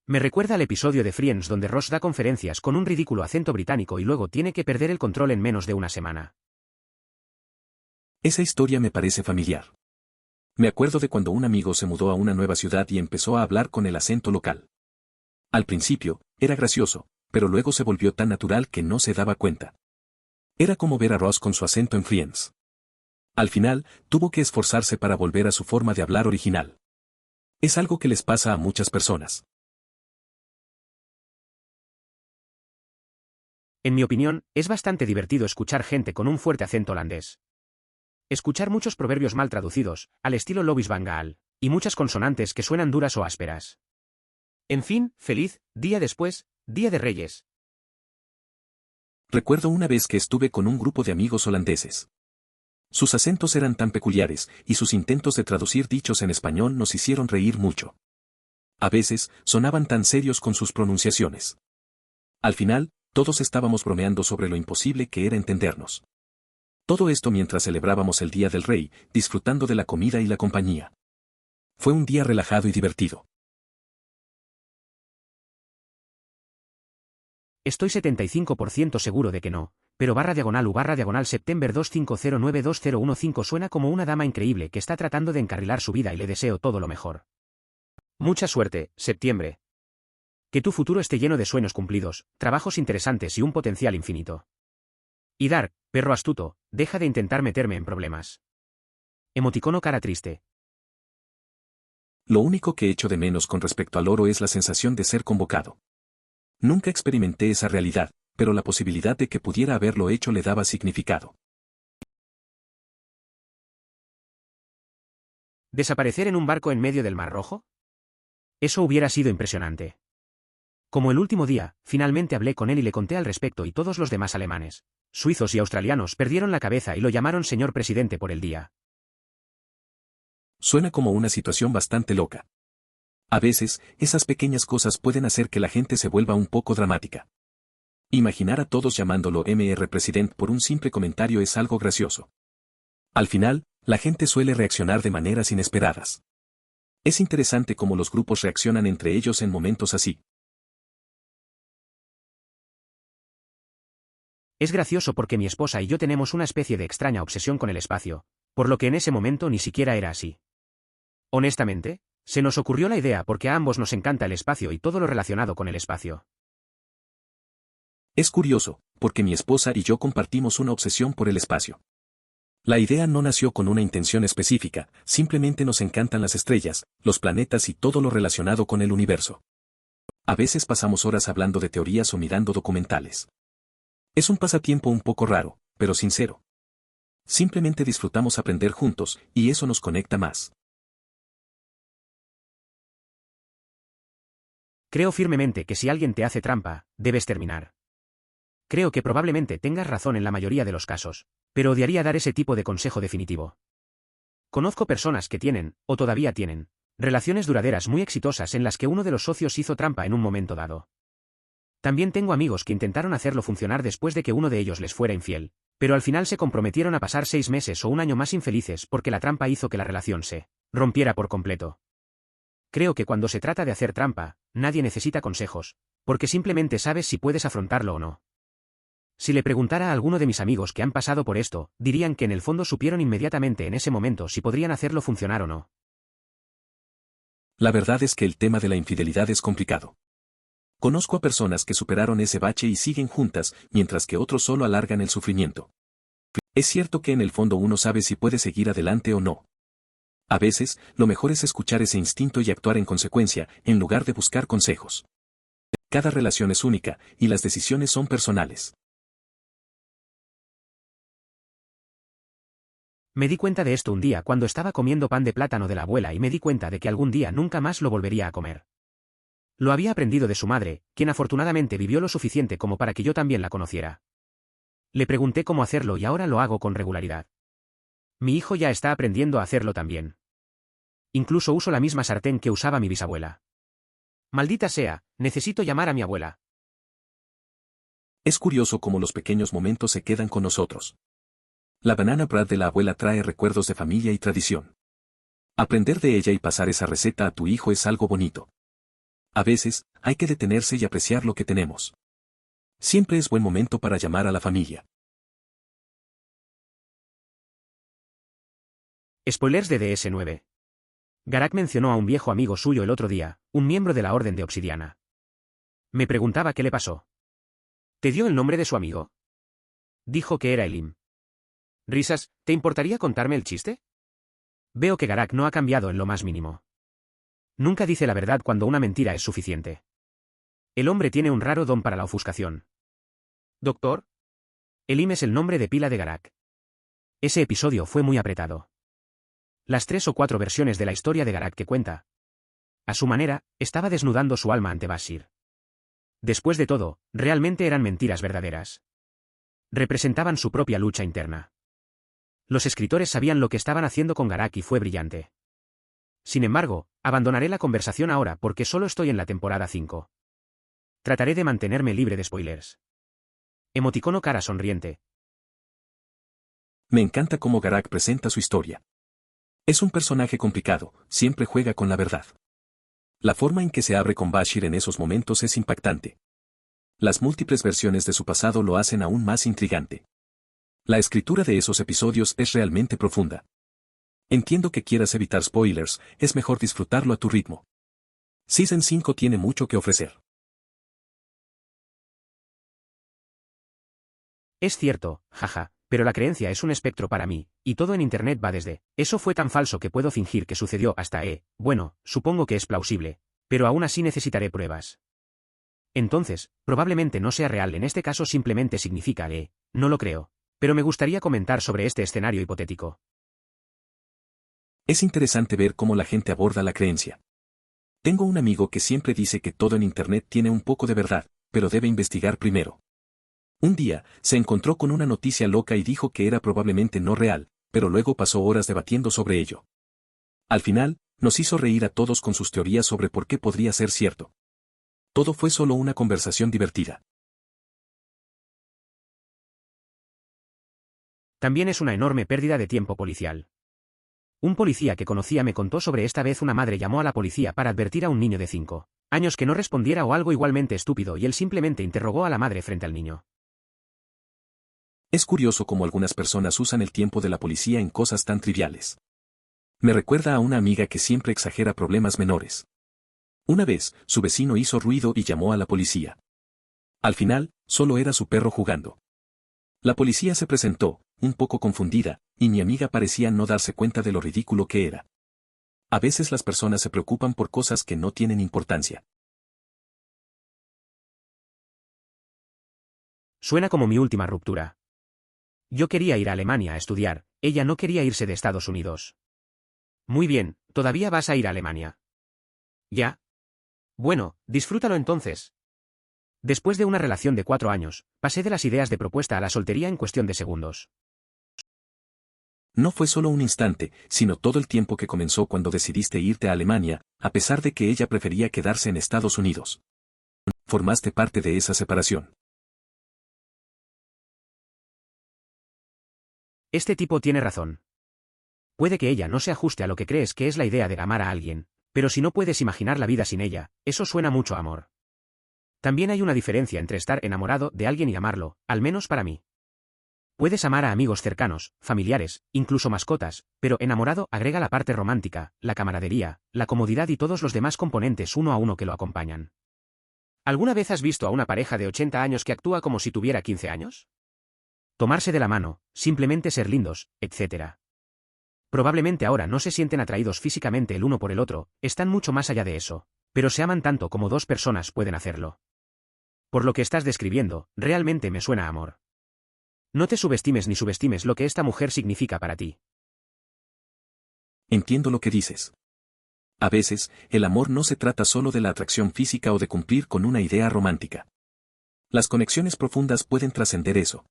Me recuerda al episodio de Friends donde Ross da conferencias con un ridículo acento británico y luego tiene que perder el control en menos de una semana. Esa historia me parece familiar. Me acuerdo de cuando un amigo se mudó a una nueva ciudad y empezó a hablar con el acento local. Al principio, era gracioso, pero luego se volvió tan natural que no se daba cuenta. Era como ver a Ross con su acento en Friends. Al final, tuvo que esforzarse para volver a su forma de hablar original. Es algo que les pasa a muchas personas. En mi opinión, es bastante divertido escuchar gente con un fuerte acento holandés. Escuchar muchos proverbios mal traducidos, al estilo Lovis Van Gaal, y muchas consonantes que suenan duras o ásperas. En fin, feliz, día después, Día de Reyes. Recuerdo una vez que estuve con un grupo de amigos holandeses. Sus acentos eran tan peculiares, y sus intentos de traducir dichos en español nos hicieron reír mucho. A veces, sonaban tan serios con sus pronunciaciones. Al final, todos estábamos bromeando sobre lo imposible que era entendernos. Todo esto mientras celebrábamos el Día del Rey, disfrutando de la comida y la compañía. Fue un día relajado y divertido. Estoy 75% seguro de que no, pero /U// September 25092015 suena como una dama increíble que está tratando de encarrilar su vida y le deseo todo lo mejor. Mucha suerte, septiembre. Que tu futuro esté lleno de sueños cumplidos, trabajos interesantes y un potencial infinito. Y Dark, perro astuto, deja de intentar meterme en problemas. Emoticono cara triste. Lo único que echo de menos con respecto al oro es la sensación de ser convocado. Nunca experimenté esa realidad, pero la posibilidad de que pudiera haberlo hecho le daba significado. ¿Desaparecer en un barco en medio del Mar Rojo? Eso hubiera sido impresionante. Como el último día, finalmente hablé con él y le conté al respecto y todos los demás alemanes, suizos y australianos perdieron la cabeza y lo llamaron señor presidente por el día. Suena como una situación bastante loca. A veces, esas pequeñas cosas pueden hacer que la gente se vuelva un poco dramática. Imaginar a todos llamándolo Mr. President por un simple comentario es algo gracioso. Al final, la gente suele reaccionar de maneras inesperadas. Es interesante cómo los grupos reaccionan entre ellos en momentos así. Es gracioso porque mi esposa y yo tenemos una especie de extraña obsesión con el espacio, por lo que en ese momento ni siquiera era así. Honestamente, se nos ocurrió la idea porque a ambos nos encanta el espacio y todo lo relacionado con el espacio. Es curioso, porque mi esposa y yo compartimos una obsesión por el espacio. La idea no nació con una intención específica, simplemente nos encantan las estrellas, los planetas y todo lo relacionado con el universo. A veces pasamos horas hablando de teorías o mirando documentales. Es un pasatiempo un poco raro, pero sincero. Simplemente disfrutamos aprender juntos, y eso nos conecta más. Creo firmemente que si alguien te hace trampa, debes terminar. Creo que probablemente tengas razón en la mayoría de los casos, pero odiaría dar ese tipo de consejo definitivo. Conozco personas que tienen, o todavía tienen, relaciones duraderas muy exitosas en las que uno de los socios hizo trampa en un momento dado. También tengo amigos que intentaron hacerlo funcionar después de que uno de ellos les fuera infiel, pero al final se comprometieron a pasar 6 meses o un año más infelices porque la trampa hizo que la relación se rompiera por completo. Creo que cuando se trata de hacer trampa, nadie necesita consejos, porque simplemente sabes si puedes afrontarlo o no. Si le preguntara a alguno de mis amigos que han pasado por esto, dirían que en el fondo supieron inmediatamente en ese momento si podrían hacerlo funcionar o no. La verdad es que el tema de la infidelidad es complicado. Conozco a personas que superaron ese bache y siguen juntas, mientras que otros solo alargan el sufrimiento. Es cierto que en el fondo uno sabe si puede seguir adelante o no. A veces, lo mejor es escuchar ese instinto y actuar en consecuencia, en lugar de buscar consejos. Cada relación es única, y las decisiones son personales. Me di cuenta de esto un día cuando estaba comiendo pan de plátano de la abuela y me di cuenta de que algún día nunca más lo volvería a comer. Lo había aprendido de su madre, quien afortunadamente vivió lo suficiente como para que yo también la conociera. Le pregunté cómo hacerlo y ahora lo hago con regularidad. Mi hijo ya está aprendiendo a hacerlo también. Incluso uso la misma sartén que usaba mi bisabuela. Maldita sea, necesito llamar a mi abuela. Es curioso cómo los pequeños momentos se quedan con nosotros. La banana bread de la abuela trae recuerdos de familia y tradición. Aprender de ella y pasar esa receta a tu hijo es algo bonito. A veces, hay que detenerse y apreciar lo que tenemos. Siempre es buen momento para llamar a la familia. Spoilers de DS9. Garak mencionó a un viejo amigo suyo el otro día, un miembro de la Orden de Obsidiana. Me preguntaba qué le pasó. ¿Te dio el nombre de su amigo? Dijo que era Elim. Risas, ¿te importaría contarme el chiste? Veo que Garak no ha cambiado en lo más mínimo. Nunca dice la verdad cuando una mentira es suficiente. El hombre tiene un raro don para la ofuscación. ¿Doctor? Elim es el nombre de pila de Garak. Ese episodio fue muy apretado. Las 3 o 4 versiones de la historia de Garak que cuenta. A su manera, estaba desnudando su alma ante Bashir. Después de todo, realmente eran mentiras verdaderas. Representaban su propia lucha interna. Los escritores sabían lo que estaban haciendo con Garak y fue brillante. Sin embargo, abandonaré la conversación ahora porque solo estoy en la temporada 5. Trataré de mantenerme libre de spoilers. Emoticono cara sonriente. Me encanta cómo Garak presenta su historia. Es un personaje complicado, siempre juega con la verdad. La forma en que se abre con Bashir en esos momentos es impactante. Las múltiples versiones de su pasado lo hacen aún más intrigante. La escritura de esos episodios es realmente profunda. Entiendo que quieras evitar spoilers, es mejor disfrutarlo a tu ritmo. Season 5 tiene mucho que ofrecer. Es cierto, jaja, Pero la creencia es un espectro para mí, y todo en Internet va desde, eso fue tan falso que puedo fingir que sucedió hasta, bueno, supongo que es plausible, pero aún así necesitaré pruebas. Entonces, probablemente no sea real, en este caso simplemente significa, no lo creo. Pero me gustaría comentar sobre este escenario hipotético. Es interesante ver cómo la gente aborda la creencia. Tengo un amigo que siempre dice que todo en Internet tiene un poco de verdad, pero debe investigar primero. Un día, se encontró con una noticia loca y dijo que era probablemente no real, pero luego pasó horas debatiendo sobre ello. Al final, nos hizo reír a todos con sus teorías sobre por qué podría ser cierto. Todo fue solo una conversación divertida. También es una enorme pérdida de tiempo policial. Un policía que conocía me contó sobre esta vez una madre llamó a la policía para advertir a un niño de 5 años que no respondiera o algo igualmente estúpido y él simplemente interrogó a la madre frente al niño. Es curioso cómo algunas personas usan el tiempo de la policía en cosas tan triviales. Me recuerda a una amiga que siempre exagera problemas menores. Una vez, su vecino hizo ruido y llamó a la policía. Al final, solo era su perro jugando. La policía se presentó, un poco confundida, y mi amiga parecía no darse cuenta de lo ridículo que era. A veces las personas se preocupan por cosas que no tienen importancia. Suena como mi última ruptura. Yo quería ir a Alemania a estudiar, ella no quería irse de Estados Unidos. Muy bien, ¿todavía vas a ir a Alemania? ¿Ya? Bueno, disfrútalo entonces. Después de una relación de 4 años, pasé de las ideas de propuesta a la soltería en cuestión de segundos. No fue solo un instante, sino todo el tiempo que comenzó cuando decidiste irte a Alemania, a pesar de que ella prefería quedarse en Estados Unidos. Formaste parte de esa separación. Este tipo tiene razón. Puede que ella no se ajuste a lo que crees que es la idea de amar a alguien, pero si no puedes imaginar la vida sin ella, eso suena mucho a amor. También hay una diferencia entre estar enamorado de alguien y amarlo, al menos para mí. Puedes amar a amigos cercanos, familiares, incluso mascotas, pero enamorado agrega la parte romántica, la camaradería, la comodidad y todos los demás componentes uno a uno que lo acompañan. ¿Alguna vez has visto a una pareja de 80 años que actúa como si tuviera 15 años? Tomarse de la mano, simplemente ser lindos, etc. Probablemente ahora no se sienten atraídos físicamente el uno por el otro, están mucho más allá de eso, pero se aman tanto como dos personas pueden hacerlo. Por lo que estás describiendo, realmente me suena a amor. No te subestimes ni subestimes lo que esta mujer significa para ti. Entiendo lo que dices. A veces, el amor no se trata solo de la atracción física o de cumplir con una idea romántica. Las conexiones profundas pueden trascender eso.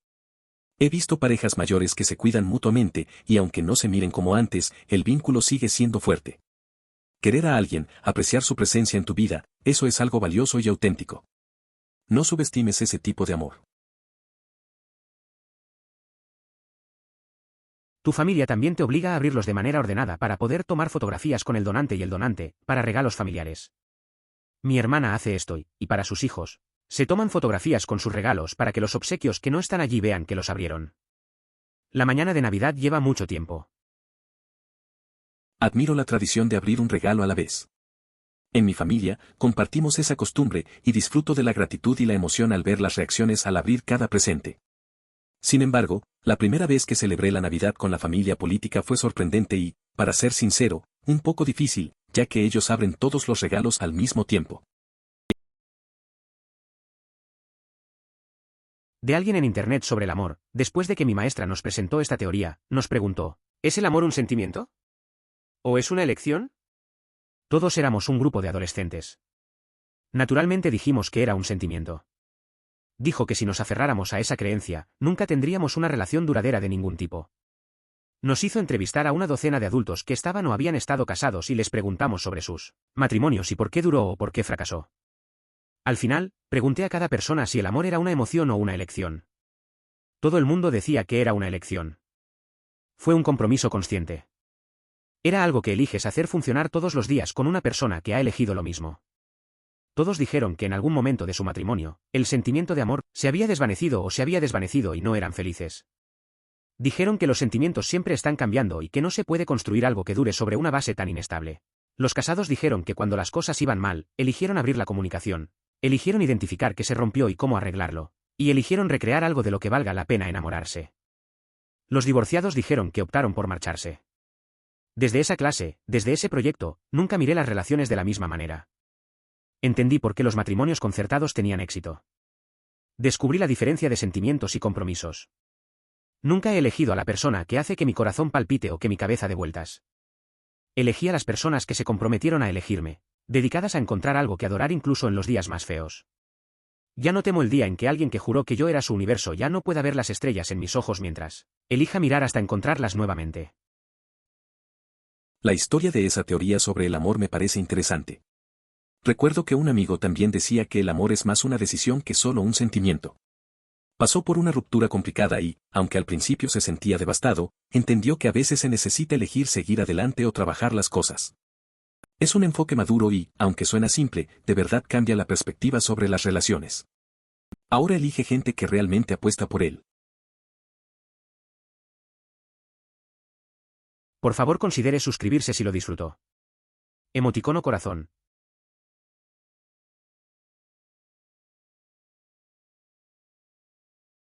He visto parejas mayores que se cuidan mutuamente, y aunque no se miren como antes, el vínculo sigue siendo fuerte. Querer a alguien, apreciar su presencia en tu vida, eso es algo valioso y auténtico. No subestimes ese tipo de amor. Tu familia también te obliga a abrirlos de manera ordenada para poder tomar fotografías con el donante y el donante, para regalos familiares. Mi hermana hace esto y para sus hijos, se toman fotografías con sus regalos para que los obsequios que no están allí vean que los abrieron. La mañana de Navidad lleva mucho tiempo. Admiro la tradición de abrir un regalo a la vez. En mi familia, compartimos esa costumbre y disfruto de la gratitud y la emoción al ver las reacciones al abrir cada presente. Sin embargo, la primera vez que celebré la Navidad con la familia política fue sorprendente y, para ser sincero, un poco difícil, ya que ellos abren todos los regalos al mismo tiempo. De alguien en Internet sobre el amor, después de que mi maestra nos presentó esta teoría, nos preguntó, ¿es el amor un sentimiento? ¿O es una elección? Todos éramos un grupo de adolescentes. Naturalmente dijimos que era un sentimiento. Dijo que si nos aferráramos a esa creencia, nunca tendríamos una relación duradera de ningún tipo. Nos hizo entrevistar a una docena de adultos que estaban o habían estado casados y les preguntamos sobre sus matrimonios y por qué duró o por qué fracasó. Al final, pregunté a cada persona si el amor era una emoción o una elección. Todo el mundo decía que era una elección. Fue un compromiso consciente. Era algo que eliges hacer funcionar todos los días con una persona que ha elegido lo mismo. Todos dijeron que en algún momento de su matrimonio, el sentimiento de amor se había desvanecido o se había desvanecido y no eran felices. Dijeron que los sentimientos siempre están cambiando y que no se puede construir algo que dure sobre una base tan inestable. Los casados dijeron que cuando las cosas iban mal, eligieron abrir la comunicación, eligieron identificar qué se rompió y cómo arreglarlo, y eligieron recrear algo de lo que valga la pena enamorarse. Los divorciados dijeron que optaron por marcharse. Desde esa clase, desde ese proyecto, nunca miré las relaciones de la misma manera. Entendí por qué los matrimonios concertados tenían éxito. Descubrí la diferencia de sentimientos y compromisos. Nunca he elegido a la persona que hace que mi corazón palpite o que mi cabeza dé vueltas. Elegí a las personas que se comprometieron a elegirme, dedicadas a encontrar algo que adorar incluso en los días más feos. Ya no temo el día en que alguien que juró que yo era su universo ya no pueda ver las estrellas en mis ojos mientras elija mirar hasta encontrarlas nuevamente. La historia de esa teoría sobre el amor me parece interesante. Recuerdo que un amigo también decía que el amor es más una decisión que solo un sentimiento. Pasó por una ruptura complicada y, aunque al principio se sentía devastado, entendió que a veces se necesita elegir seguir adelante o trabajar las cosas. Es un enfoque maduro y, aunque suena simple, de verdad cambia la perspectiva sobre las relaciones. Ahora elige gente que realmente apuesta por él. Por favor considere suscribirse si lo disfrutó. Emoticono corazón.